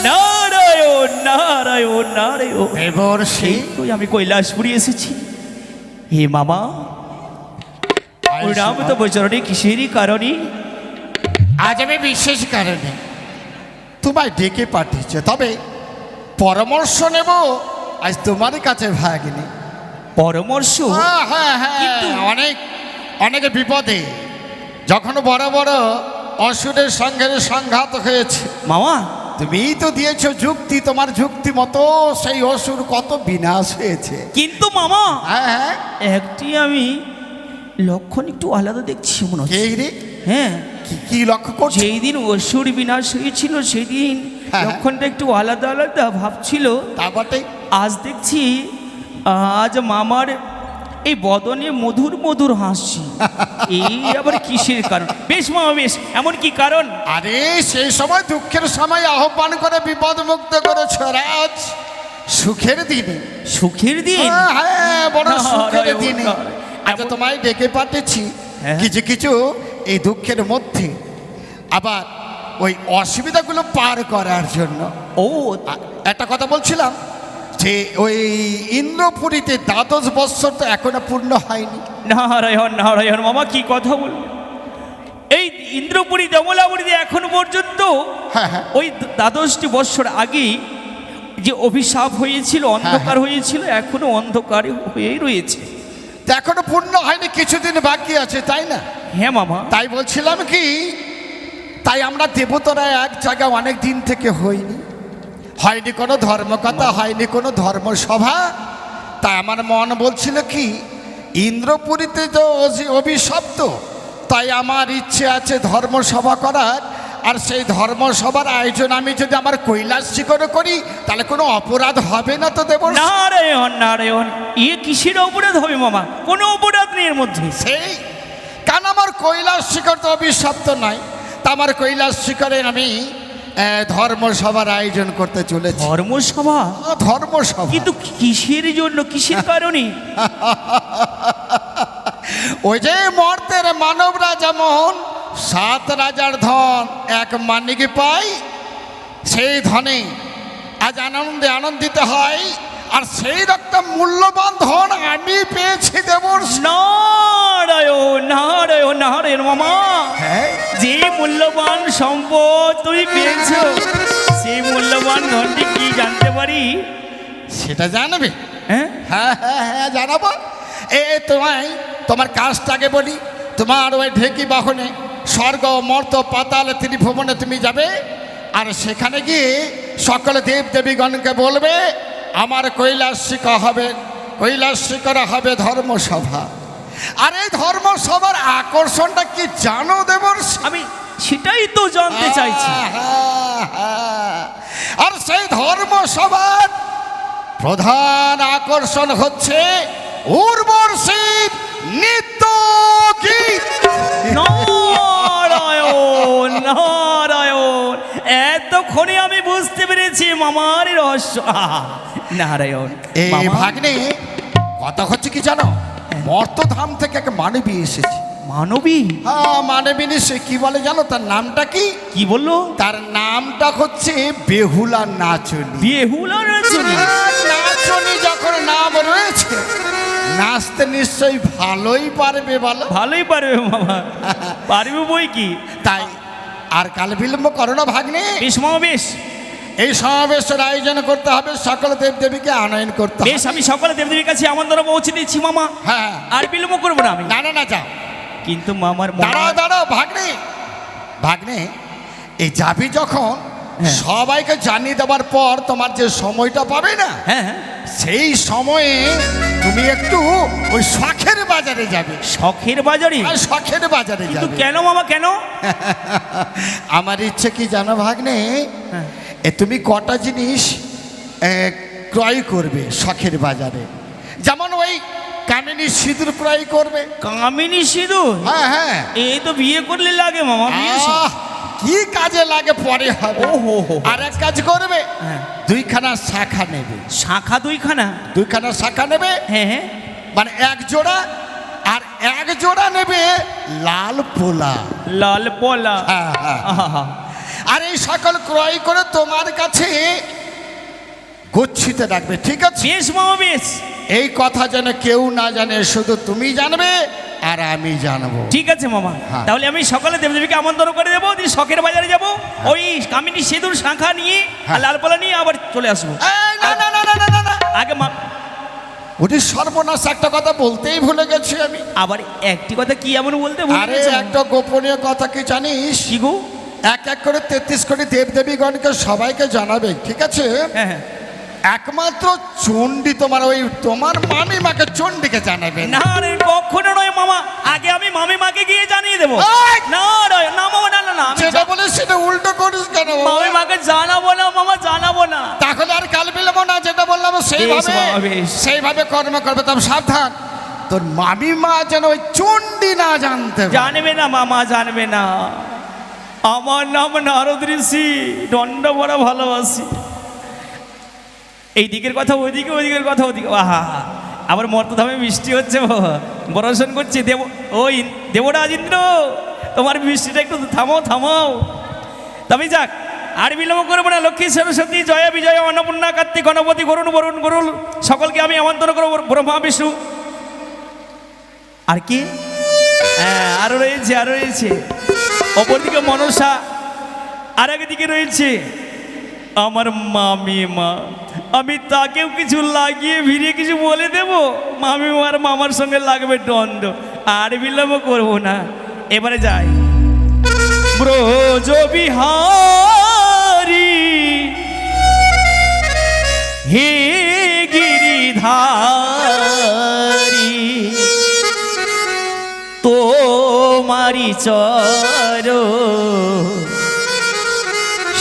নারায়ণ। নারায়ণ। দেবর্ষি তুই আমি কৈলাসপুরী এসেছি হে মামা। ওই রাম তো বচরণে কিসেরই কারণে আজ আমি বিশেষ কারণে তোমায় ডেকে পাঠিয়েছে, তবে পরামর্শ নেব আজ তোমার কাছে ভাগিনি। পরামর্শ? হ্যাঁ হ্যাঁ হ্যাঁ, কিন্তু- অনেক অনেক বিপদে যখন বড় বড় অসুরের সঙ্গে সংঘাত হয়েছে, মামা তুমিই তো দিয়েছো যুক্তি, তোমার যুক্তি মতো সেই অসুর কত বিনাশ হয়েছে। কিন্তু মামা হ্যাঁ হ্যাঁ, একটি আমি লক্ষণ একটু আলাদা দেখছি মনে হচ্ছে। কে রে? হ্যাঁ, কি লক্ষ্য করছো? যেই দিন অসুর বিনাশ হয়েছিল সেদিন হ্যাঁ। লক্ষণটা একটু আলাদা আলাদা ভাবছিল। তা বটে। আজ দেখছি আজ মামার এই বদনে মধুর মধুর হাসি। এই আবার কিসের কারণ? বেশ মামা বেশ, এমন কি কারণ? আরে সেই সময় দুঃখের সময় আহ্বান করে বিপদ মুক্ত করেছো রাজ, সুখের দিনে। সুখের দিন? হ্যাঁ, হ্যাঁ, বড় না, সুখের না, দিনে না, আজ তোমায় ডেকে পাঠিয়েছি। হ্যাঁ। কিছু কিছু এই দুঃখের মধ্যে আবার ওই অসুবিধাগুলো পার করার জন্য। ও একটা কথা বলছিলাম যে ওই ইন্দ্রপুরীতে দ্বাদশ বৎসর তো এখনো পূর্ণ হয়নি। নারায়ণ নারায়ণ মামা কি কথা বলবেন? এই ইন্দ্রপুরী দমলাপুরীতে এখনো পর্যন্ত হ্যাঁ হ্যাঁ, ওই দ্বাদশটি বৎসর আগে যে অভিশাপ হয়েছিল, অন্ধকার হয়েছিল, এখনো অন্ধকার হয়েই রয়েছে। তো এখনো পূর্ণ হয়নি, কিছুদিন বাকি আছে, তাই না? হ্যাঁ মামা। তাই বলছিলাম কি, তাই আমরা দেবতারা এক জায়গায় অনেক দিন থেকে হয়নি কোনো ধর্মকথা, হয়নি কোনো ধর্মসভা। তাই আমার মন বলছিল কি, ইন্দ্রপুরীতে তো অভিশপ্ত, তাই আমার ইচ্ছে আছে ধর্মসভা করার। আর সেই ধর্মসভার আয়োজন আমি যদি আমার কৈলাস শিখরে করি তাহলে কোনো অপরাধ হবে না তো দেব? নারায়ণ নারায়ণ, এ কিসের অপরাধ হবে মামা? কোনো অপরাধ নেই এর মধ্যে। সেই কারণ আমার কৈলাস শিখর তো অভিশপ্ত নয়, তা আমার কৈলাস শিখরে আমি ধর্মসভার আয়োজন করতে চলেছি। ধর্মসভা? ধর্মসভা কিন্তু কিসের জন্য, কিসের কারণে? ওই যে মর্তের মানবরা যেমন 7 রাজার ধন এক মানিকে পায়, সেই ধনে আজ আনন্দে আনন্দিত হয়। আর সেই রকম মূল্যবান ধন আমি পেয়েছি দেবর্ষি। নারায়ণ নারায়ণ নারায়ণ মামা, হ্যাঁ, যে মূল্যবান সম্পদ তুমি পেয়েছো সেই মূল্যবান ধনটি কি জানতে পারি? সেটা জানবে? হ্যাঁ হ্যাঁ হ্যাঁ হ্যাঁ, জানাবো। তোমার কাজটাকে বলি। তোমার ওই ঢেকি বাহনে স্বর্গ মর্ত পাতাল ত্রিভুবনে তুমি যাবে, আর সেখানে গিয়ে সকল দেব দেবীগণকে বলবে আমার কৈলাস শিখরে হবে ধর্মসভা। আর এই ধর্মসভার আকর্ষণটা কি জানো দেবর্ষি? আমি সেটাই তো জানতে চাইছি। আর সেই ধর্মসভার প্রধান আকর্ষণ হচ্ছে উর্বশীর নৃত্য গীত। নারায়ণ নারায়ণ, এতক্ষণে আমি বুঝতে পেরেছি মামার রহস্য। নারায়ণ এই মামা, ভাগ্নে কথা হচ্ছে কি জানো, মর্তধাম থেকে এক মানবী এসেছে। মানবী? হ্যাঁ, মানবী সে কি বলে জানো, তার নামটা কি? কি বললো? তার নামটা হচ্ছে বেহুলা নাচনী। বেহুলা নাচনী? নাচনী যখন নাম রয়েছে, নাচতে নিশ্চয়ই ভালোই পারবে বলো? ভালোই পারবে মামা, পারবে বই কি। তাই আর কাল বিলম্ব করো না ভাগ্নে, বেশ মামা বেশ। এই সমাবেশের আয়োজন করতে হবে, সকল দেব দেবীকে আনয়ন করতে হবে। বেশ, আমি সকলে দেবদেবীর কাছে আমন্ত্রণ পৌঁছে দিচ্ছি মামা। হ্যাঁ, আর বিলম্ব করবো না আমি। না না না, যাও। কিন্তু মামার দাঁড়াও দাঁড়াও ভাগ্নে, ভাগ্নে এই যাবি যখন, হ্যাঁ। সবাইকে জানিয়ে দেওয়ার পর তোমার যে সময়টা পাবে না, হ্যাঁ হ্যাঁ, সেই সময়ে তুমি একটু ওই শখের বাজারে যাবে। শখের বাজারে? আর শখের বাজারে কিন্তু যাবে। কেন মামা, কেন? আমার ইচ্ছে কি জানো ভাগ্নে, হ্যাঁ। তুমি কটা জিনিস ক্রয় করবে শখের বাজারে। যেমন ওই কামিনী সিঁদুর ক্রয় করবে। কামিনী সিঁদুর? হ্যাঁ হ্যাঁ, এই তো বিয়ে করলে লাগে মামা, বিয়ে আহ, কি কাজে লাগে পরে হবে। ও হো হো। আর এক কাজ করবে, হ্যাঁ। 2খানা শাখা নেবে। শাখা 2খানা? 2খানা শাখা নেবে, হ্যাঁ হ্যাঁ, মানে 1 জোড়া। আর 1 জোড়া নেবে লাল পোলা। লাল পলা? হ্যাঁ হ্যাঁ। আহা, আর এই সকল ক্রয় করে তোমার কাছে কুচ্ছিতে ডাকবে, ঠিক আছে? বেশ মামা বেশ। এই কথা যেন কেউ না জানে, শুধু তুমি জানবে আর আমি জানবো। ঠিক আছে মামা, হ্যাঁ। তাহলে আমি সকালে দেবদেবীকে আমন্ত্রণ করে দেবো, দিয়ে শখের বাজারে যাব, ওই কামিনী সিঁদুর শাঁখা নিয়ে আর লালপালা নিয়ে আবার চলে আসবো। এই, না না না না না না না, আগে মা, ওটি সর্বনাশ, একটা কথা বলতেই ভুলে গেছি আমি। আবার একটি কথা কি এমন বলতে ভুলে আরে গেছো? একটা গোপনীয় কথা কি জানিস? কি গো? এক এক করে 33 কোটি দেবদেবীগণকে সবাইকে জানাবে, ঠিক আছে? হ্যাঁ হ্যাঁ। একমাত্র চণ্ডী তোমার মামি মাকে চণ্ডীকে জানাবে না। না রে, কখনো নয় মামা, আগে আমি মামি মাকে গিয়ে জানিয়ে দেবো। এই! না রে, না মামা, না না না, আমি যেটা বলে সেটা উল্টো করিস কেন? মামি মাকে জানাবো না মামা, জানাবো না। তাহলে আর কাল বিলম্ব না, যেটা বললাম সেইভাবে বাবা, বেশ। সেইভাবে কর্ম করবে। তবে সাবধান, তোর মামি মা যেন ওই চণ্ডী না জানতে পারে। জানবে না মামা, জানবে না। আমার নাম নারদ ঋষি, দণ্ড বড় ভালোবাসি। এই দিকের কথা ওইদিকে, ওইদিকের কথা ওইদিকে। আহা, আবার মর্তধামে বৃষ্টি হচ্ছে, বর্ষণ করছে। ওই দেবরাজ ইন্দ্র, তোমার বৃষ্টিটা একটু থামাও থামাও। তবে যাক, আর বিলম্ব করবো না। লক্ষ্মী সরস্বতী জয়া বিজয়া অন্নপূর্ণা কার্তিক গণপতি গরুণ বরুণ গরুল সকলকে আমি আমন্ত্রণ করবো। ব্রহ্মা বিষ্ণু আর কি, হ্যাঁ আরো রয়েছে, আরো রয়েছে। অপরদিকে মনসা, আর একদিকে রয়েছে আমার মামি মা। আমি তাকেও কিছু লাগিয়ে ভিড়িয়ে কিছু বলে দেব, মামিমা আর মামার সঙ্গে লাগবে দণ্ড। আর বিলম্ব করবো না, এবারে যাই। ব্রজ বিহারী হে গিরিধারী, তোমারি চর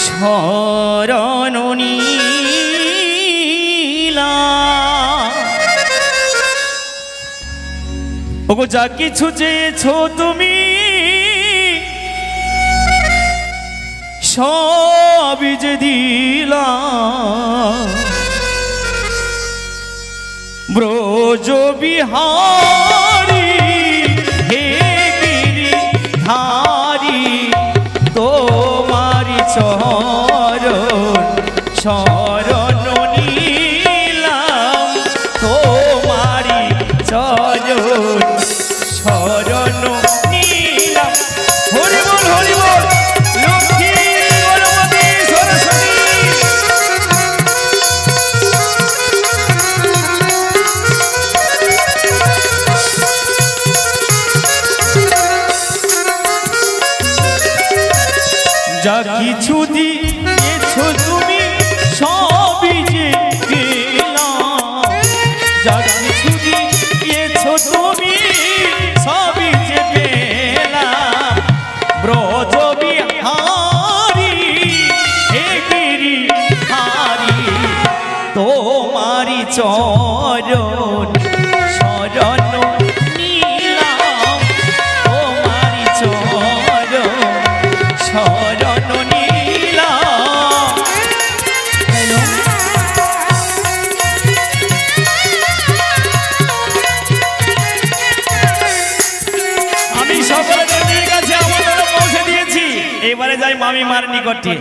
শরণ নিলাম। ওগো যা কিছু চেয়েছো তুমি সবই যে দিলাম। ব্রজ বিহারী হে গিরিধারী, তোমারি চরণ শরণ নিলাম। তোমারি চরণ শরণ নিলাম। হরি বল, হরি বল, লক্ষ্মী গণপতি সরস্বতী। যা কিছু দিয়েছো তুমি সবই যে দিলাম। যা কিছু দিয়েছো তুমি সবই যে পেলাম। ব্রজ বিহারী হে গিরিধারী, তোমারি চরণ শরণ নিলাম। তোমারি চরণ শরণ নিলাম। আমি সকলের কাছে আমন্ত্রণ পৌঁছে দিয়েছি, এবারে যাই মামি মার নিকটে।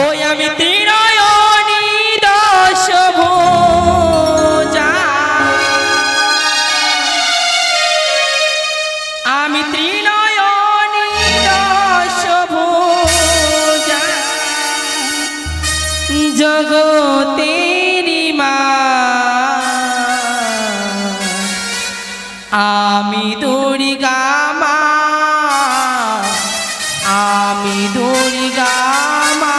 ওই আমি ত্রিনয়নী দশ ভুজা, আমি ত্রিনয়নী দশ ভুজা, জগতেরি মা, আমি দুর্গা মা, আমি দুর্গা মা।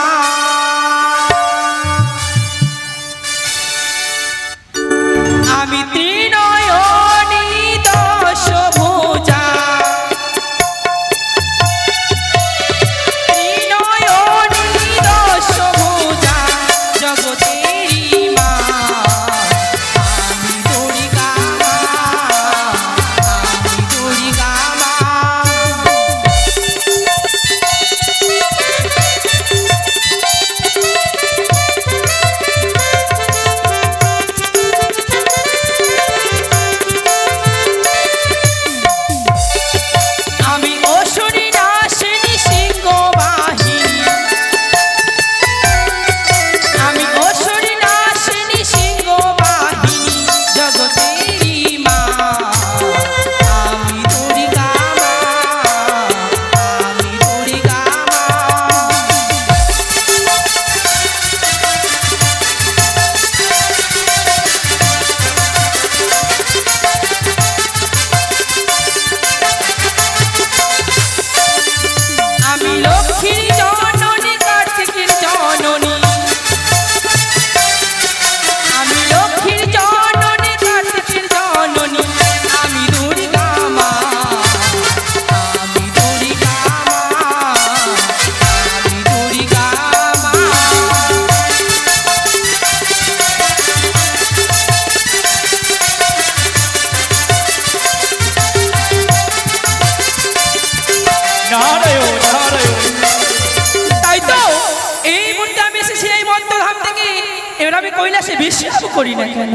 আমি কৈলাসে বিশ্বাস করি না কেন?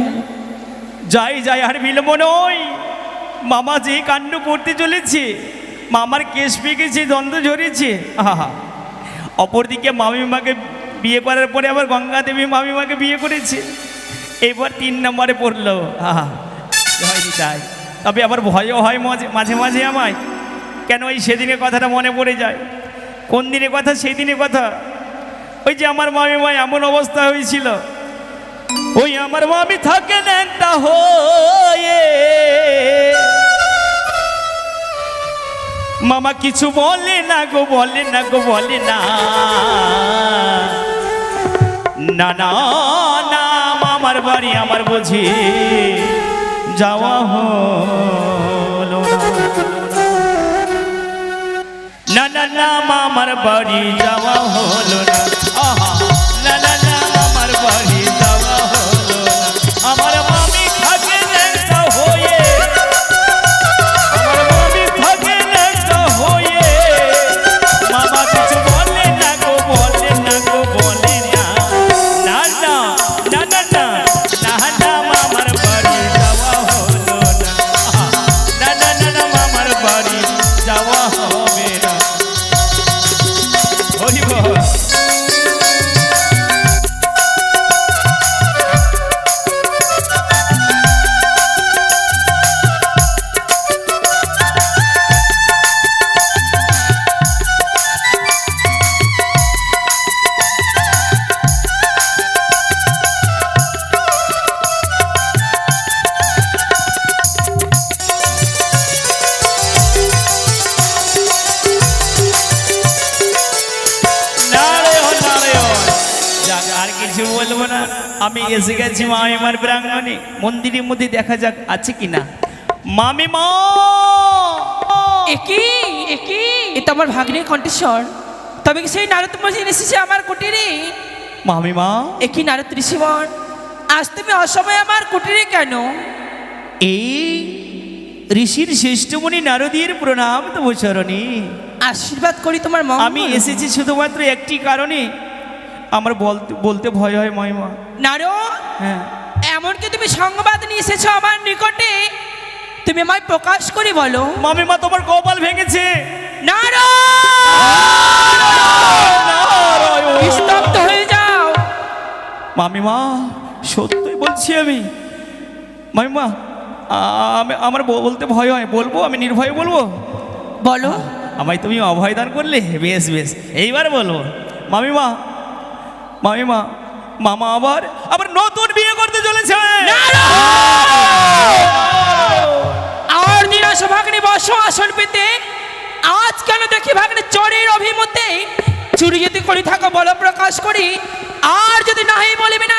যাই যাই আর বিলম্ব নয়। মামা যে কাণ্ড করতে চলেছে, মামার কেশ পেকেছে, দ্বন্দ্ব ঝরেছে। আহা, অপরদিকে মামিমাকে বিয়ে করার পরে আবার গঙ্গা দেবী মামিমাকে বিয়ে করেছে, এবার 3 নম্বরে পড়লো। আহা, হয়নি তাই, তবে আবার ভয়ও হয় মাঝে মাঝে আমায়। কেন ওই সেদিনের কথাটা মনে পড়ে যায়। কোন দিনের কথা? সেই দিনের কথা। ওই যে আমার মামিমা এমন অবস্থা হয়েছিল, ওই আমার মামি থাকে ন্যাংটা হয়ে, মামা কিছু বলে না গো, বলে না গো, বলে না। না না না, মামার বাড়ি আমার বুঝি যাওয়া হলো না। না না না, মামার বাড়ি যাওয়া হলো না। আহা, না না না, মামার বাড়ি যাওয়া হলো না। আমার মামি থাকে ন্যাংটা হয়ে, আমার মামি থাকে ন্যাংটা হয়ে, মামা কিছু বলে না গো, বলে না গো, বলে না। না না না না না না না, মামার বাড়ি যাওয়া হলো না। আহা, না না না না, মামার বাড়ি যাওয়া হবে না। হরি বল। কিছু বলবো না, আমি এসে গেছি মামিমার প্রাঙ্গণে। মন্দিরের মধ্যে দেখা যাক আছে কিনা। মামিমা, একি একি, এ তো আমার ভাগ্নের কণ্ঠস্বর। তবে কি সেই নারদ মশাই এসেছে আমার কুটিরে? মামিমা, একি নারদ ঋষিবর, আজ তুমি অসময়ে আমার কুটিরে কেন? এই ঋষির শ্রেষ্ঠমণি নারদীর প্রণাম তো চরণে। আশীর্বাদ করি তোমার মঙ্গল। আমি এসেছি শুধুমাত্র একটি কারণে, আমার বলতে ভয় হয় মামিমা। নারদ, হ্যাঁ, এমনকি তুমি সংবাদ নিয়ে এসেছো আমার নিকটে, তুমি আমায় প্রকাশ করে বলো। মামিমা, তোমার কপাল ভেঙেছে। নারদ, স্তব্ধ হয়ে যাও। মামিমা, সত্যই বলছি আমি। মামিমা, আমার বলতে ভয় হয়, বলবো? আমি নির্ভয়ে বলবো? বলো। আমায় তুমি অভয় দান করলে, বেশ বেশ, এইবার বলবো। মামিমা, মামিমা, মামা আবার নতুন বিয়ে করতে চলেছে। আর দিন আসো ভাগ্নে, বসো আসন পেতে। আজ কেন দেখি ভাগ্নে চোরের অভিমতে চুরি যদি করে থাকো বলো প্রকাশ করি। আর যদি নাহি বলিবি না,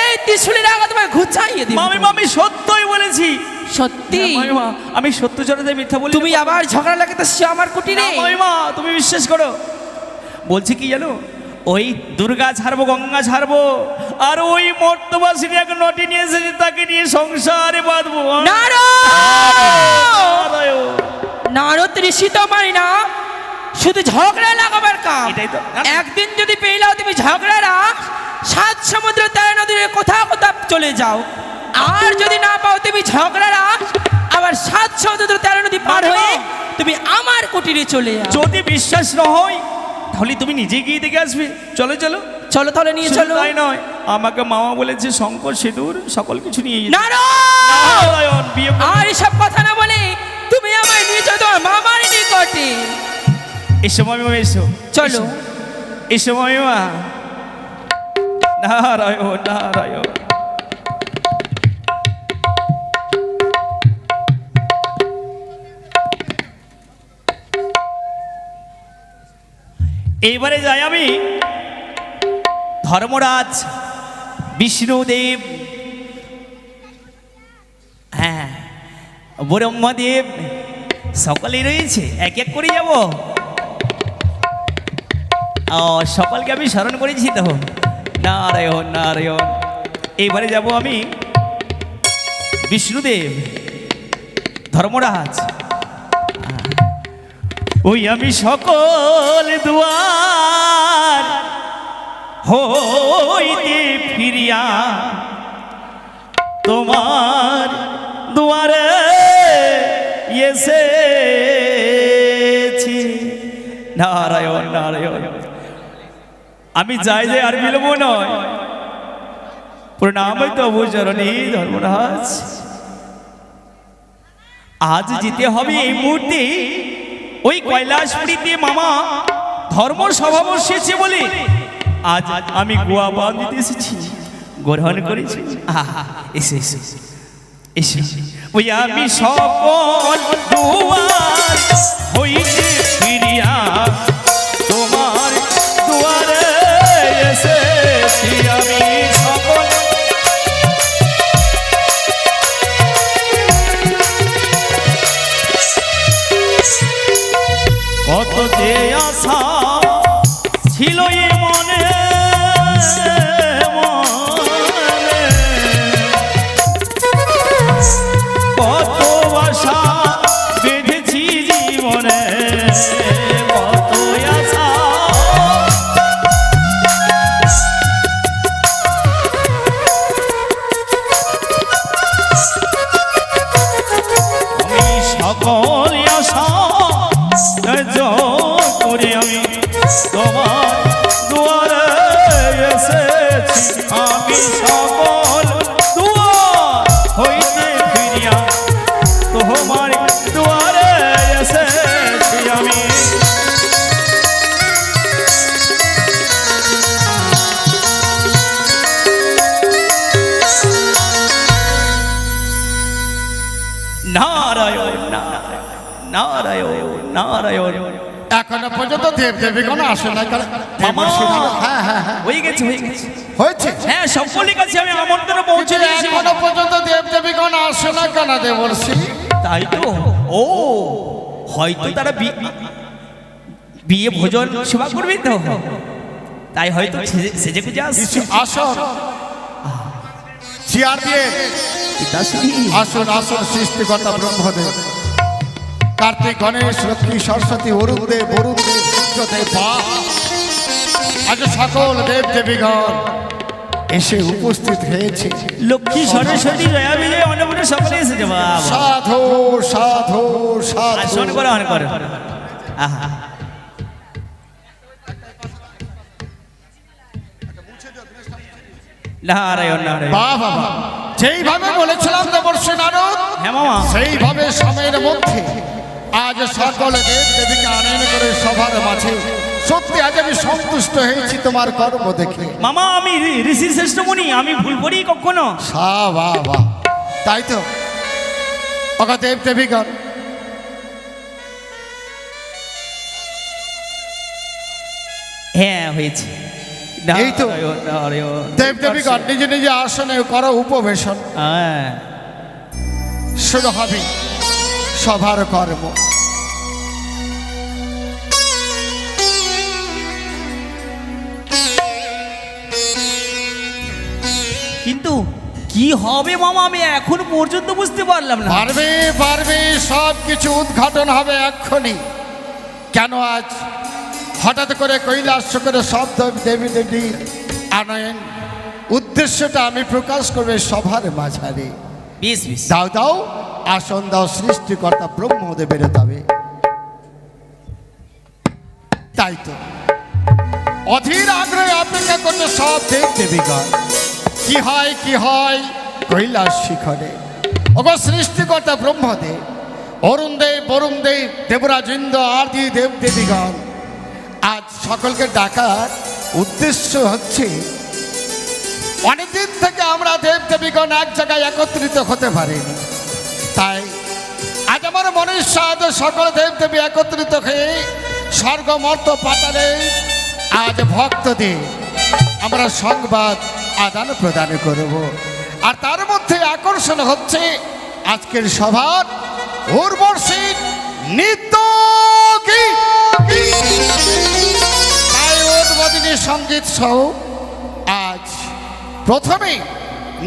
এই ত্রিশূলের আঘাত তোমায় ঘুচাইয়ে দিই। মামিমা, আমি সত্যই বলেছি। সত্যি? মামিমা, আমি সত্য জড়াতে মিথ্যা বলি। তুমি আবার ঝগড়া লাগাতেছো আমার কুটিরে? মামিমা, তুমি বিশ্বাস করো। বলছি কি জানো, ওই দুর্গা ছাড়বো, গঙ্গা ছাড়বো, আর ওই মর্তবাসীর এক নটি নিয়ে এসেছে, তাকে নিয়ে সংসারে বাঁধবো। নারদ ঋষি তো পারি না, শুধু ঝগড়া লাগাবার কাম। এটাই তো। একদিন যদি পেলাও তুমি ঝগড়া রাখ, 7 সমুদ্র 13 নদীর কোথাও কোথাও চলে যাও। আর যদি না পাও তুমি ঝগড়া রাখ, আবার 7 সমুদ্র 13 নদী পার হয়ে তুমি আমার কুটিরে চলে যাও। যদি বিশ্বাস না হয় তাহলে তুমি নিজে গিয়ে দেখে আসবে। চলো চলো চলো, তাহলে নিয়ে শুধু চলো। তাই নয়, আমাকে মামা বলেছে শঙ্কর সিঁদুর সকল কিছু নিয়ে যেতে। নারায়ণ, বিয়ে আর এসব কথা না বলে তুমি আমায় নিয়ে চলো তোমার মামার নিকটে। এসো মামিমা, এসো। চলো। এসো মামিমা। নারায়ণ নারায়ণ। এইবারে যাই আমি ধর্মরাজ বিষ্ণুদেব, হ্যাঁ ব্রহ্মদেব সকলেই রয়েছে, এক এক করে যাব। সকলকে আমি স্মরণ করেছি তো। নারায়ণ নারায়ণ। এইবারে যাব আমি বিষ্ণুদেব, ধর্মরাজ। ওই আমি সকল দুয়ার হইতে ফিরিয়া তোমার দুয়ারে এসেছি। নারায়ণ নারায়ণ। আমি যাই যে আর বিলম্ব নয়, প্রণাম তবু চরণী ধর্মরাজ। আজ যেতে হবে এই মুহূর্তে ওই কৈলাসপুরীতে মামা ধর্ম সভা বসেছে বলে আজ আমি গোয়া বাঁধ দিতে এসেছি, গ্রহণ করেছি। এসে এসে এসে ওই আমি সকল দুয়ার হইতে ফিরিয়া তোমার দুয়ারে এসেছি। আমি সকল কত যে আশা ছিল এ মনে মনে, কত আশা বেঁধেছি জীবনে, কত আশা আমি সকল আশা করে আমি তোমার দুয়ারে এসেছি। আমি সকল দুয়ার হইতে ফিরিয়া তোমার দুয়ারে এসেছি। আমি নারায়ণ নারায়ণ নারায়ণ নারায়ণ। এখনো পর্যন্ত দেব দেবীগণ আসে না কেন? মামা হ্যাঁ হ্যাঁ হ্যাঁ হয়ে গেছে হয়ে গেছে। হয়েছে। হ্যাঁ সকলের কাছে আমি আমন্ত্রণ পৌঁছে কিন্তু দিয়েছি। এখনো পর্যন্ত দেব দেবীগণ আসে না কেন দেবর্ষি? তাই তো, ও হয়তো তারা বিয়ে ভোজন সেবা করবে তো, তাই হয়তো সেজে গুজে আসছে। আসুন চেয়ার দিয়ে আসুন আসুন। সৃষ্টিকর্তা ব্রহ্মদেব, কার্তিক, গণেশ, লক্ষ্মী, সরস্বতী, অরুণদেব, বরুণদেব, সূর্যদেব, আজ সকল দেব দেবীগণ এসে উপস্থিত হয়েছে। লক্ষ্মী সরস্বতী দয়া বিজয় অন্নপূর্ণা সকলে এসেছে। বাবা সাধু সাধু আসন সাধু। করে অনেক করে। আহা নারায়ণ নারায়ণ। বাহ বাবা, যেইভাবে বলেছিলাম দেবর্ষি নারদ, হ্যাঁ মামা সেইভাবে সময়ের মধ্যে আজ সকল দেব দেবীকে আনয়ন করে সবার মাঝে সত্যি আজ আমি সন্তুষ্ট হয়েছি তোমার কর্ম দেখে। মামা আমি ঋষি শ্রেষ্ঠ মুনি, আমি ভুল করি কখনো। বাহ বাহ, তাই তো ওগো দেব দেবীগণ, হ্যাঁ হয়েছে। এই তো। নারায়ণ, নারায়ণ। দেব দেবীগণ নিজে নিজে আসনে করো উপবেশন, হ্যাঁ শুরু হবে সবার কর্ম। কিন্তু কি হবে মামা আমি এখন পর্যন্ত বুঝতে পারলাম না। পারবে পারবে, সব কিছু উদ্ঘাটন হবে এক্ষুনি। কেন আজ হঠাৎ করে কৈলাস করে সব দেবী দেবীর আনয়ন উদ্দেশ্যটা আমি প্রকাশ করবে সবার মাঝারে। বেশ বেশ। দাও দাও আসন দাও, সৃষ্টিকর্তা ব্রহ্মদেবের তবে। তাই তো অধীর আগ্রহে অপেক্ষা করছে সব দেব দেবীগণ। কি হয় কৈলাস শিখরে। ওগো সৃষ্টিকর্তা ব্রহ্মদেব, অরুণদেব, বরুণদেব, দেবরাজ ইন্দ্র আদি দেব দেবীগণ, আজ সকলকে ডাকার উদ্দেশ্য হচ্ছে অনেকদিন থেকে আমরা দেব দেবীগণ এক জায়গায় একত্রিত হতে পারিনি। তাই আজ আমার মনের সাথে সকল দেব দেবী একত্রিত হয়ে স্বর্গ মর্ত পাতালে আজ ভক্তদের আমরা সংবাদ আদান প্রদান করব। আর তার মধ্যে আকর্ষণ হচ্ছে আজকের সভার উর্বশী নৃত্য গীত। তাই উদ্বোধনী সঙ্গীত সহ আজ প্রথমে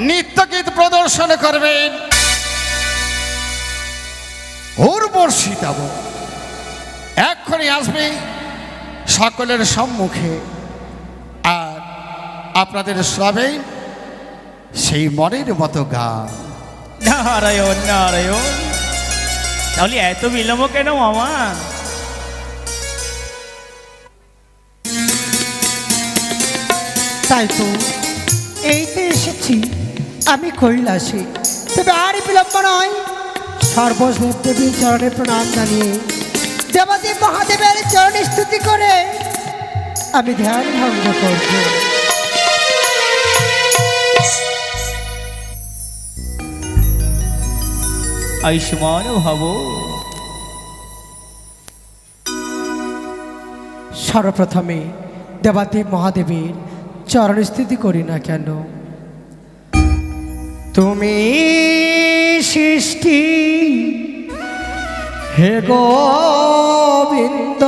নৃত্য গীত প্রদর্শন করবেন উর্বশী দেব। এক্ষুনি আসবে সকলের সম্মুখে। আর আপনাদের সবে সেই মনের মতো গান। নারায়ণ নারায়ণ। তাহলে এত বিলম্ব কেন মামা? তাই তো এই তো এসেছি আমি কৈলাসে, তবে আর বিলম্ব নয়, সর্বদেব দেবীর চরণে প্রণাম জানিয়ে দেবদেব মহাদেবের চরণে স্তুতি করে আমি ধ্যান ভঙ্গ করব। আয়ুষ্মান ভব। সর্বপ্রথমে দেবাদেব মহাদেবের চরণ স্থিতি করি না কেন। তুমি সৃষ্টি হে গোবিন্দ,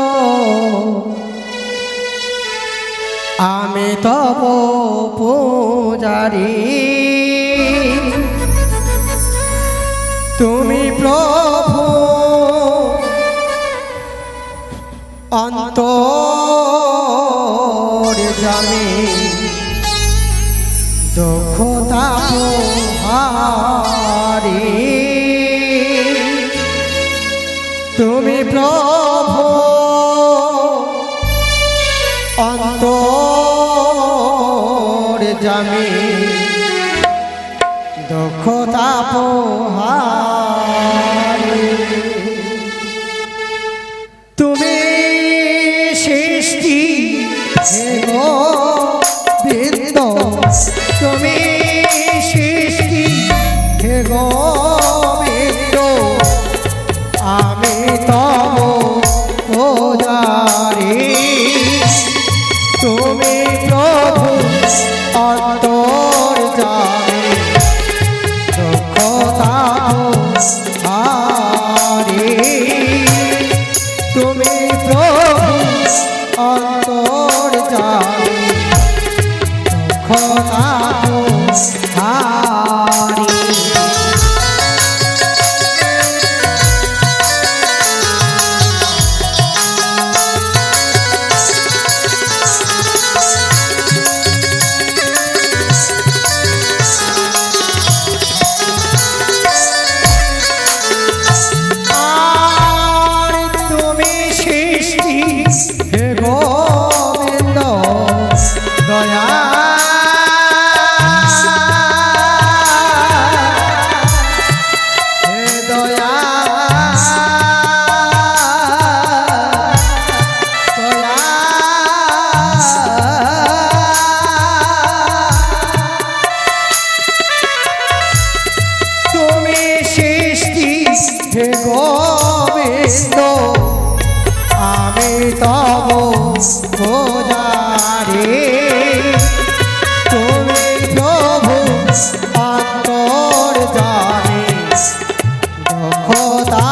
আমি তব পূজারি, তুমি প্রভু অন্তর জামি, দুঃখতা হারি, তুমি প্রভু অন্তর জামি, দুঃখতা হারি, তুমি সৃষ্টি হে গোবিন্দ, তুমি সৃষ্টি হে গোবিন্দ, আমি তব পূজারি, তুমি প্রভু অন্তর জানি, দুঃখতা হারি, তুমি প্রভু অন্তর জানি, দুঃখতা হারি। আর তুমি সৃষ্টি হে গোবিন্দ, দয়া হে দয়া দয়া, তুমি সৃষ্টি হে গোবিন্দ, আমি তব পূজারি, তুমি প্রভু অন্তর জানি, দুঃখতা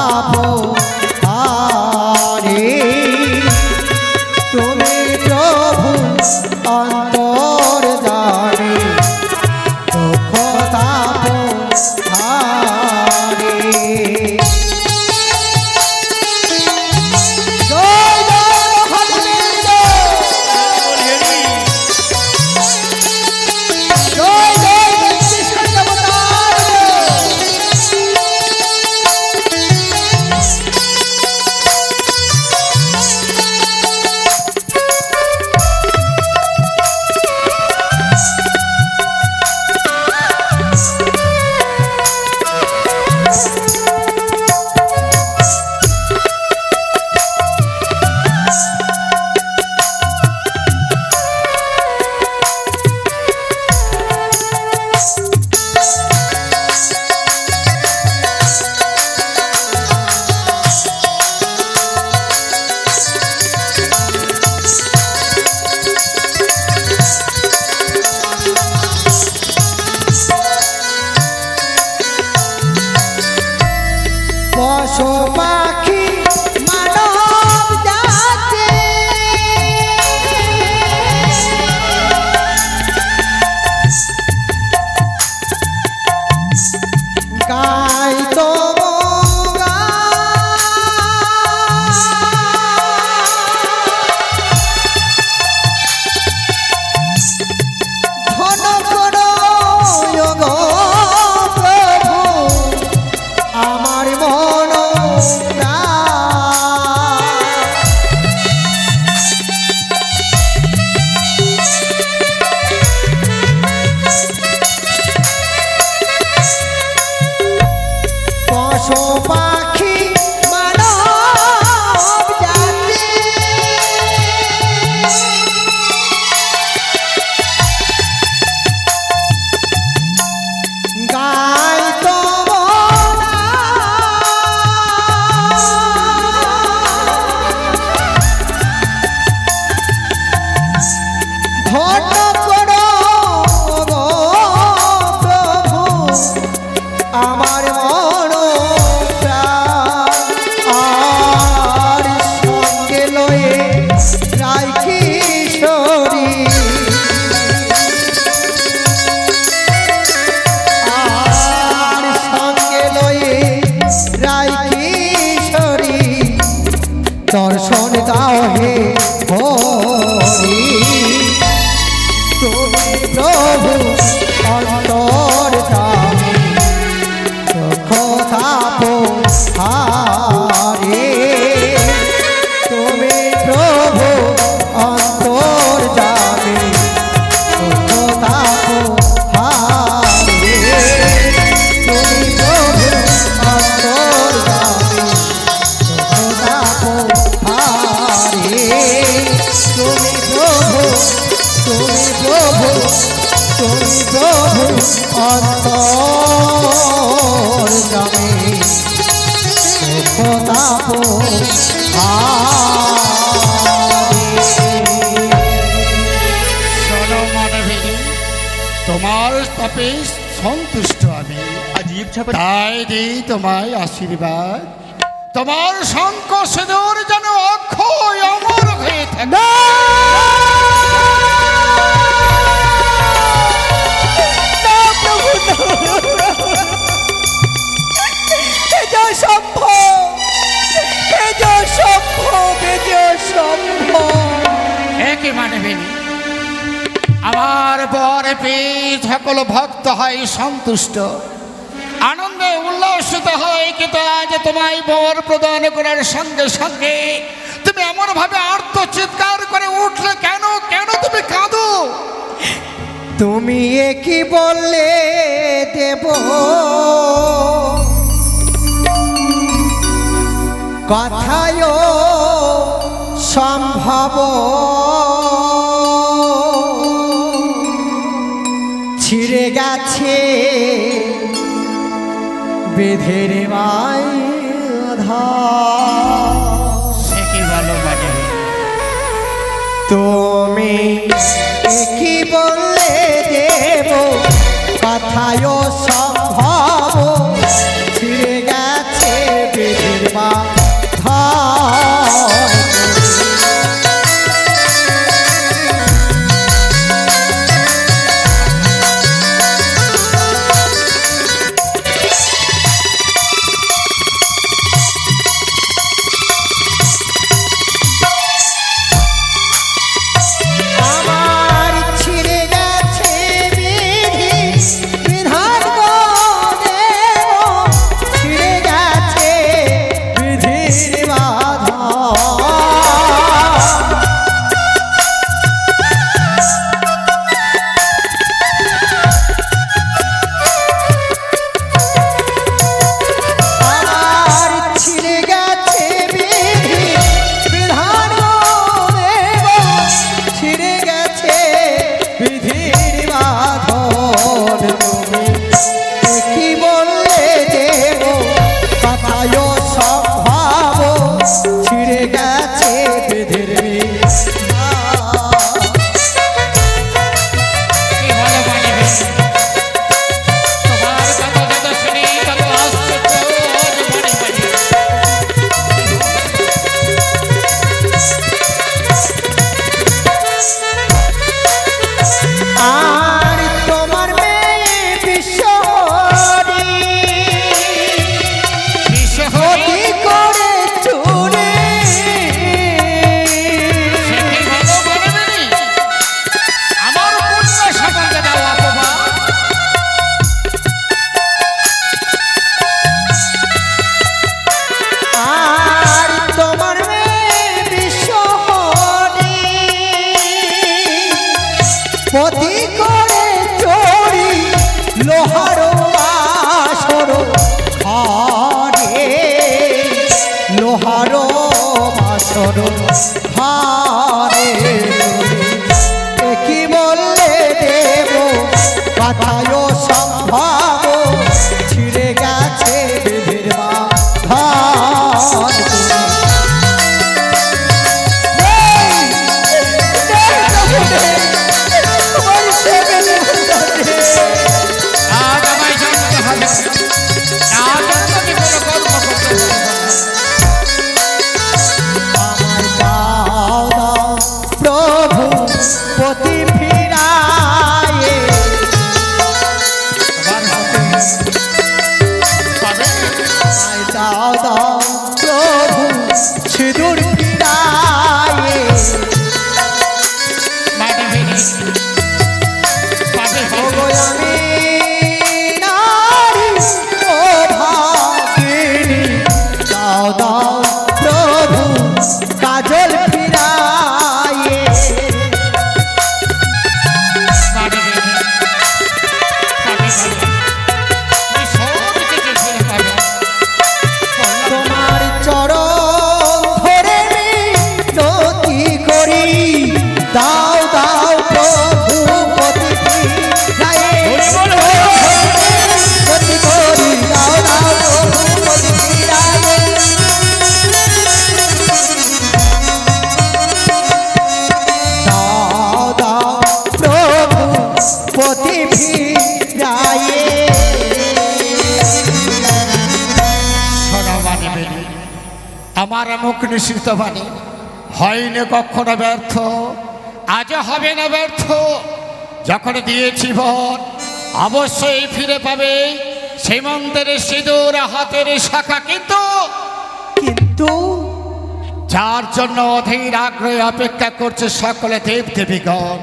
হারি, তুমি প্রভু অন্তর জানি, দুঃখতা হারি। জয় জয় মহাদেবের জয়, জয় জয় কৃষ্ণ দেবতার পশু পাখি মানব জাতি, গাই তো অন্তর জামে সুখতাপ শোনো মানবেরি, তোমার তাপে সন্তুষ্ট আমি, अजीब छपा তাই দিই তোমায় আশীর্বাদ। তোমার শঙ্খ সিঁদুর যেন অক্ষয় অমর হয়ে থাকে। একে মানবেনি, আমার বর পেয়ে সকল ভক্ত হয় সন্তুষ্ট, আনন্দে উল্লাসিত হয়। কিন্তু আজ তোমায় বর প্রদান করার সঙ্গে সঙ্গে তুমি এমন ভাবে আর্ত চিৎকার করে উঠলে কেন? কেন তুমি কাঁদো? তুমি কি বললে দেব কথায় সম্ভব ছিঁড়ে গেছে বেঁধের মাধা। সে কি ভালো বাজে। তুমি কি বললে দেব কথায় সম্ভব ছিঁড়ে গেছে বেঁধের মাধা। আমার ছিঁড়ে গেছে বিধি বিধান গো দেব, ছিঁড়ে গেছে বিধির বাধা। আমার ছিঁড়ে গেছে বিধি বিধান গো দেব, ছিঁড়ে গেছে বিধির বাঁধন। তুমি কি বললে দেব কথায় সম্ভব ছিঁড়ে গেছে বিধির বিধান। কি ভালো বাজে। তোমার কথা কথা শুনে কত আশ্চর্য মনে বাজে। আর তোমার মেয়ে বিশ্বহরি ক্ষতি করে চুরি। সে কি ভালো বলবেনি? আমার পুণ্য সম্বন্ধে দাও অপবাদ। আর তোমার মেয়ে বিশ্বহরি ক্ষতি করে চুরি লোহার বাসর ঘরে, লোহার বাসর ঘরে। তুমি কি বললে দেব কথায় সম্ভব ছিঁড়ে গেছে বিধির বাঁধন। আজ আমায় জানতে হবে, না জানলে কি কোনো কর্ম করতে পারবো না। আমার দাও দাও প্রভু পতি ফিরায়ে, তোমার হাতে পাবে। আমায় দাও দাও প্রভু তোমার মুখ নিঃসৃত বাণী হয়নি কখনো ব্যর্থ, আজ হবে না ব্যর্থ। যখন দিয়েছি বর অবশ্যই ফিরে পাবে সীমন্তের সিঁদুর হাতের শাখা। কিন্তু কিন্তু যার জন্য অধীর আগ্রহে অপেক্ষা করছে সকলে দেব দেবীগণ,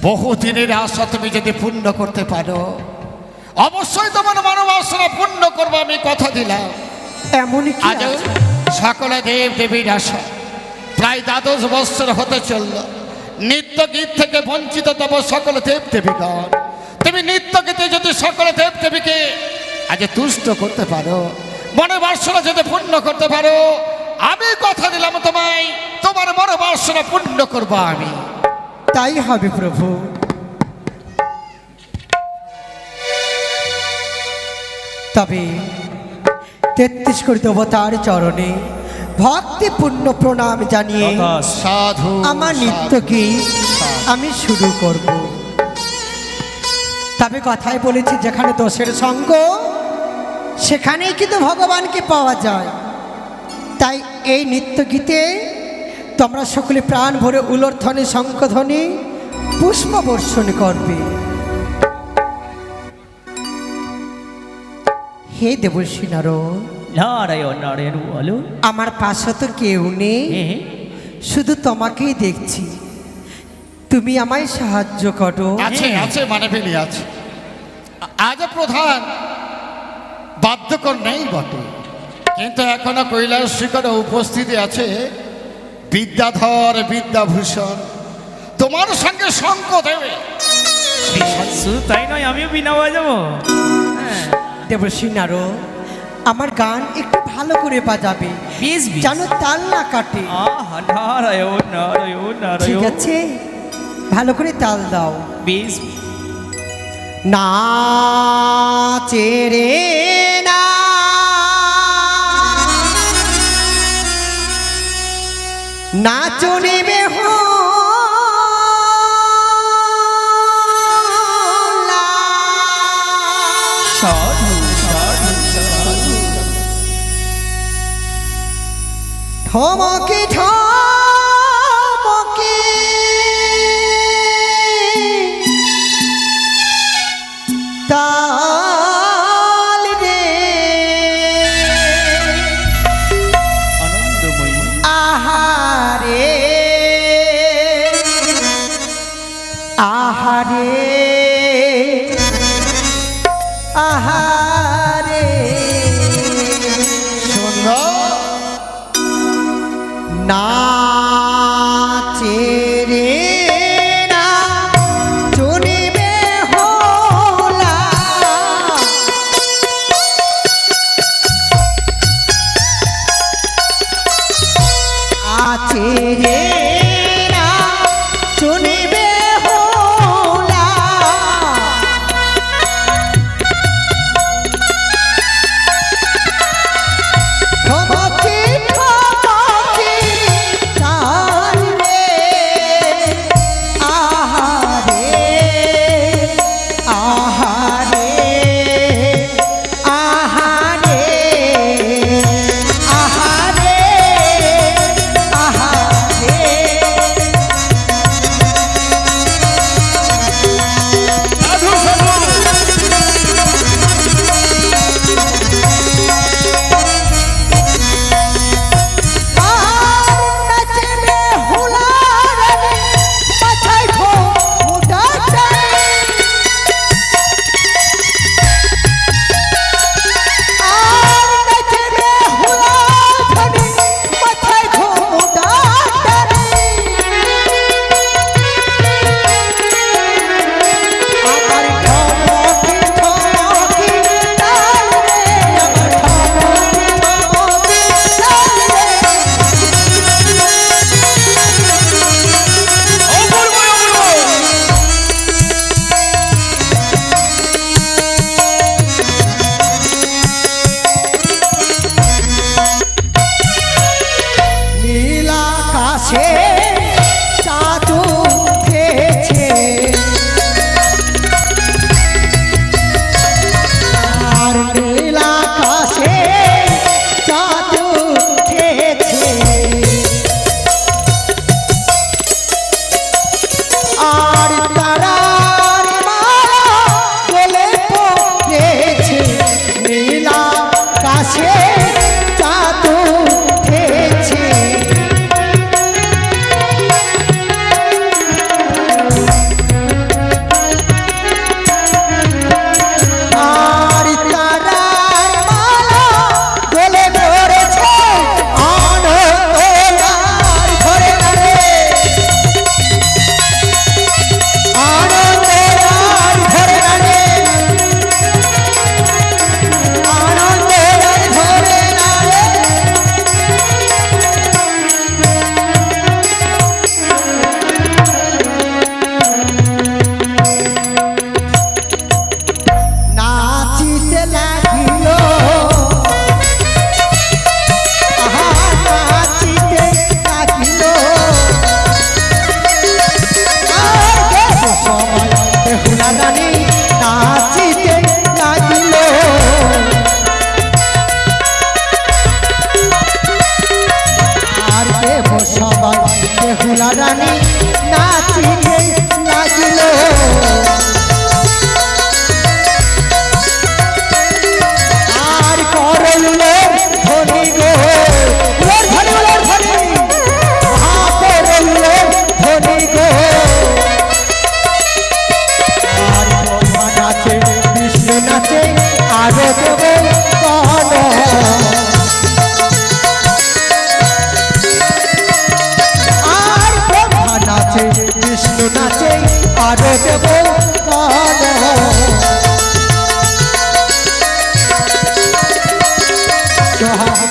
বহুদিনের আশা তুমি যদি পূর্ণ করতে পারো অবশ্যই তোমার মনোবাসনা পূর্ণ করবো, আমি কথা দিলাম। এমনই কি আজ আছে? সকলে দেব দেবীর আশা প্রায় 12 বৎসর হতে চলল। নিত্য গীত থেকে বঞ্চিত তব সকল দেব দেবীগণ, তুমি নিত্য গীতে যদি সকল দেব দেবীকে আজ তুষ্ট করতে পারো, মনে বাসনা যদি পূর্ণ করতে পারো, আমি কথা দিলাম তোমায় তোমার মনে বাসনা পূর্ণ করবো আমি। তাই হবে প্রভু। তবে 33 কোটি দেবতার চরণে ভক্তিপূর্ণ প্রণাম জানিয়ে সাধু আমার নিত্য গীত আমি শুরু করব। তবে কথাই বলেছি, যেখানে দোষের সঙ্গ সেখানেই কিন্তু ভগবানকে পাওয়া যায়। তাই এই নিত্য গীতে তোমরা সকলে প্রাণ ভরে উলর্ধ্বনি শঙ্খধ্বনি পুষ্প বর্ষণ করবে। হে দেবর্ষী নারদ, নারায়ণ নারায়ণ বলো। আমার পাশে তো কেউ নেই, হ্যাঁ, শুধু তোমাকেই দেখছি, তুমি আমায় সাহায্য করো। আছে আছে মানে ফেলি আছে। আজ প্রধান বাধ্যকর নেই বটে, কিন্তু এখনো কৈলাস শিখরে উপস্থিতি আছে বিদ্যাধর বিদ্যাভূষণ, তোমার সঙ্গে শঙ্খ দেবে। শুধু তাই নয়, আমিও বিনা বাজাবো। হ্যাঁ, দেবর্ষী নারদ, আমার গান একটু ভালো করে বাজাবে, বেশ বেশ। যেন তাল না কাটে। আহা, নারায়ণ নারায়ণ ঠিক নারায়ণ। আছে, ভালো করে তাল দাও। বেশ। না চেরে না নাচো নেবে সাধু সাধু সাধু। ঠমকে ঠমকে তাল রে আনন্দময়ী। আহারে আহারে আহারে সুন্দর নাচে রে না চুনিবে হোলা আছে রে না চুনিবে হোলা ঠমকে ঠমকে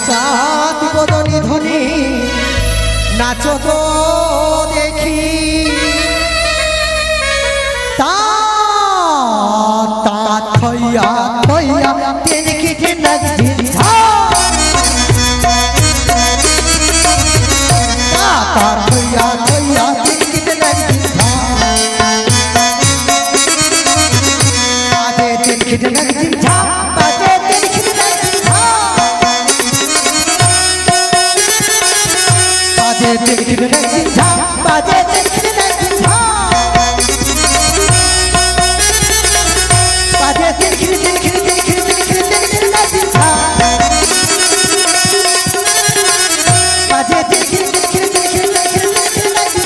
চাঁদ বদনি ধ্বনি নাচো তো দেখি তা তা থইয়া থইয়া তেন কেটে নাচি তা তা থইয়া থইয়া তেন কেটে নাচি বাজে তেন কেটে নাচি বাজে তেন কেটে নাচি বাজে তেন কেটে নাচি বাজে তেন কেটে নাচি বাজে তেন কেটে তেন কেটে তেন কেটে তেন কেটে তেন কেটে নাচি বাজে তেন কেটে তেন কেটে তেন কেটে তেন কেটে তেন কেটে নাচি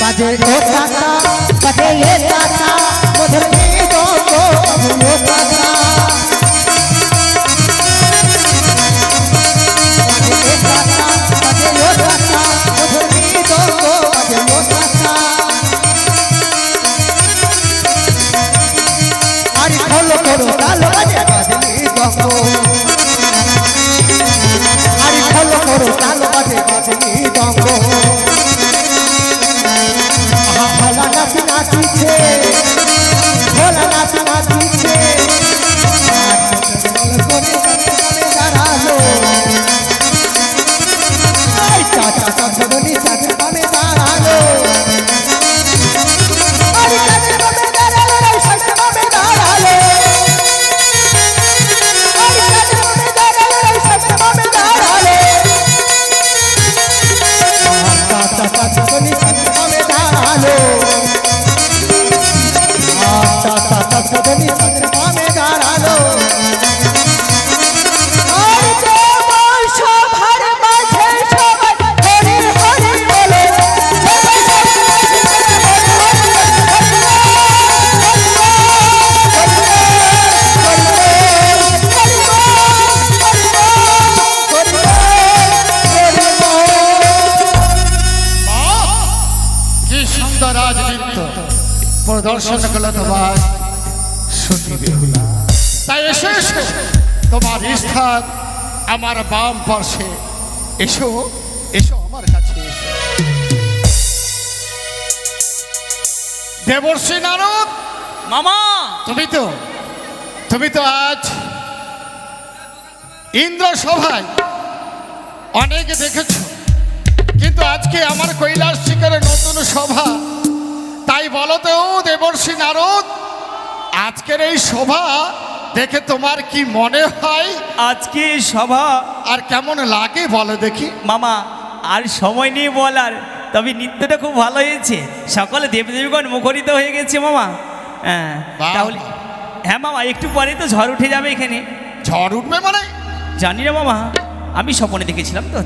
বাজে ও টাটা বাজে এ টাটা মধুর গীত গো ও টাটা প্রদর্শন করলো তোমার সতী বেহুলা। তাই এসো এসো, তোমার স্থান আমার বাম পাশে। এসো এসো আমার কাছে এসো। দেবর্ষি নারদ, মামা তুমি তো আজ ইন্দ্র সভায় অনেক দেখেছ, কিন্তু আজকে আমার কৈলাস শিখরে নতুন সভা। তাই বলো তো দেবর্ষি নারদ, আজকের এই সভা দেখে তোমার কি মনে হয়? আজকে সভা আর কেমন লাগে বলো দেখি। মামা আর সময় নেই বলার, তবে নৃত্যটা খুব ভালো হয়েছে। সকলে দেবদেবীগণ মুখরিত হয়ে গেছে মামা। হ্যাঁ বাহ। তাহলে হ্যাঁ মামা, একটু পরে তো ঝড় উঠে যাবে এখানে। ঝড় উঠবে মানে? জানি না মামা, আমি স্বপ্নে দেখেছিলাম তো।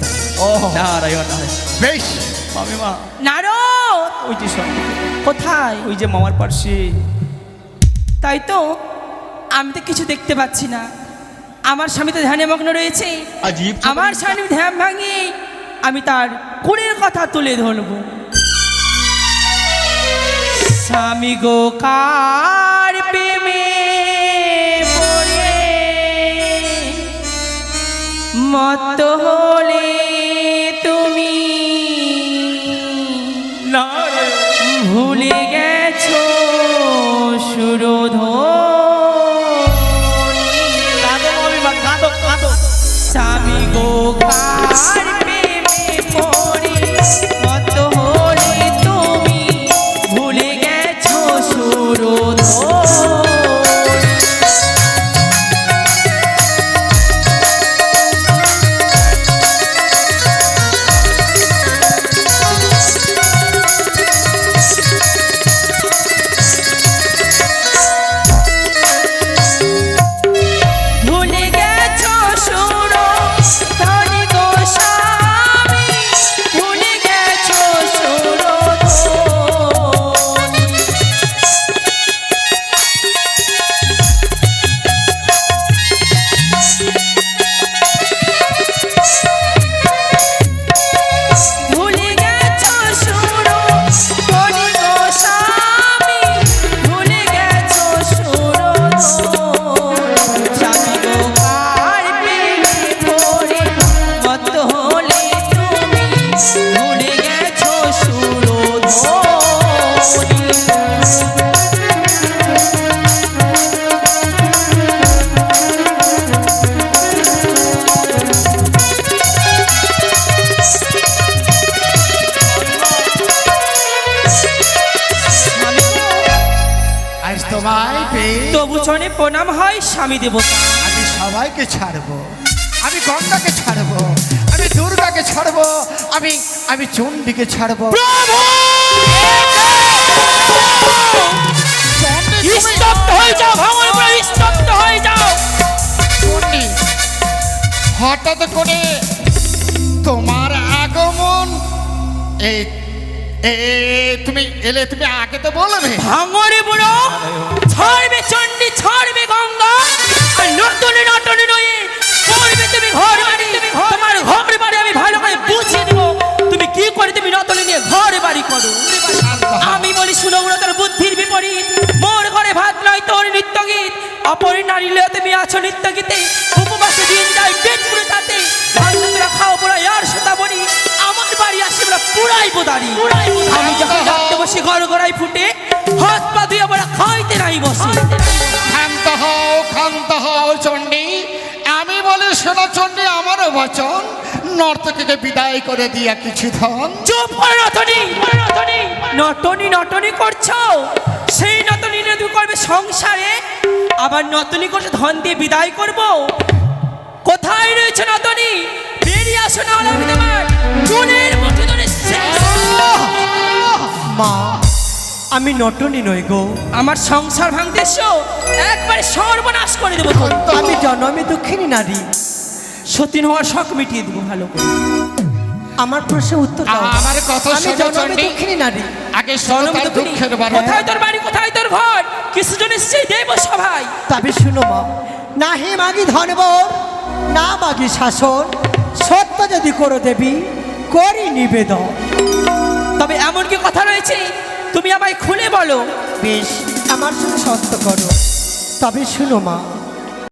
ও নারায়ণ নারায়ণ। বেশ, মামি মা, নারদ, ওই যে কোথায়? ওই যে মামার পাশে। তাই তো, আমি তো কিছু দেখতে পাচ্ছি না। আমার স্বামী তো ধ্যানে মগ্ন রয়েছে। আমার স্বামী ধ্যান ভাঙি আমি তার কুড়ির কথা তুলে ধরব। স্বামী গো কার প্রেমে পড়ে মত্ত হলে তুমি ভুলে গেছো সুরধনী। স্বামী গো কার প্রেমে পড়ে মত্ত হলে তুমি ভুলে গেছো সুরধনী। তোমায় পেয়ে তবু চরণে প্রণাম হয় স্বামী দেবতা। আমি সবাইকে ছাড়বো, আমি গঙ্গাকে ছাড়বো, আমি দুর্গাকে ছাড়বো, আমি চণ্ডীকে ছাড়বো। চণ্ডী, তুমি- স্তব্ধ হয়ে যাও ভাঙন পড়ে, স্তব্ধ হয়ে যাও। চণ্ডী, হঠাৎ করে তোমার আগমন, এই তুমি এলে, তুমি আগে তো বলবে। ভাঙরে বুড়ো ছাড়বে চণ্ডী, ছাড়বে গঙ্গা, আর নতুন নটনে নয়ে করবে তুমি ঘর বাড়ি। তোমার ঘর বাড়ি আমি ভালো করে বুঝিয়ে দেবো তুমি কি করে তুমি নতনে নিয়ে ঘর বাড়ি করো। আমি বলি শুনো বুড়ো, তোর বুদ্ধির বিপরীত। মোর ঘরে ভাত নয় তোর নিত্য গীত, অপর নারী লয়ে তুমি আছো নিত্য গীতে। উপবাসে দিন যায় পেট পুরো তাতে, ভাঙলে তোরা খাও পোড়াই আর সেটা বলি। আমার বাড়ি আসে বলে পুরাই বোদারি। আমি যখন রাখতে বসে ঘর গড়াই ফুটে, হাত পা ধুয়ে বলে খাইতে নাই বসে। ক্ষান্ত হও চণ্ডী, আমি বলি শোনো চণ্ডী, আমারও বচন, নর্তকীকে বিদায় করে দিয়া কিছু ধন। চুপ করে নটনি, নটনি নটনি করছো। সেই নটনি নিয়ে তুমি করবে সংসারে, আবার নটনি করছে ধন দিয়ে বিদায় করব। কোথায় রয়েছে নটনি? বেরিয়ে আসো না হলে আমি তোমার চুলের মুঠি ধরে শেষ। মা, আমি নটনি নই গো, আমার সংসার ভাঙতে এসো, একবারে সর্বনাশ করে দেবো তোর। আমি জনমে দুঃখিনী নারী। সতীন হওয়ার শখ মিটিয়ে দেবো ভালো করে। আমার প্রশ্নের উত্তর দাও। আমার কথা আমি শোনো জনমে চণ্ডী, দুঃখিনী নারী। আগে শোনো তার দুঃখের বারে। কোথায় তোর বাড়ি, কোথায় তোর ঘর, কিছু জন সেই দেব সভায়। তবে শুনো মা, না হে মাগি ধনবর, না মাগি শাসন, সত্য যদি করো দেবী করি নিবেদন। তবে এমন কি কথা রয়েছে তুমি আমায় খুলে বলো। বেশ, আমার সঙ্গে সত্য করো। তবে শুনো মা,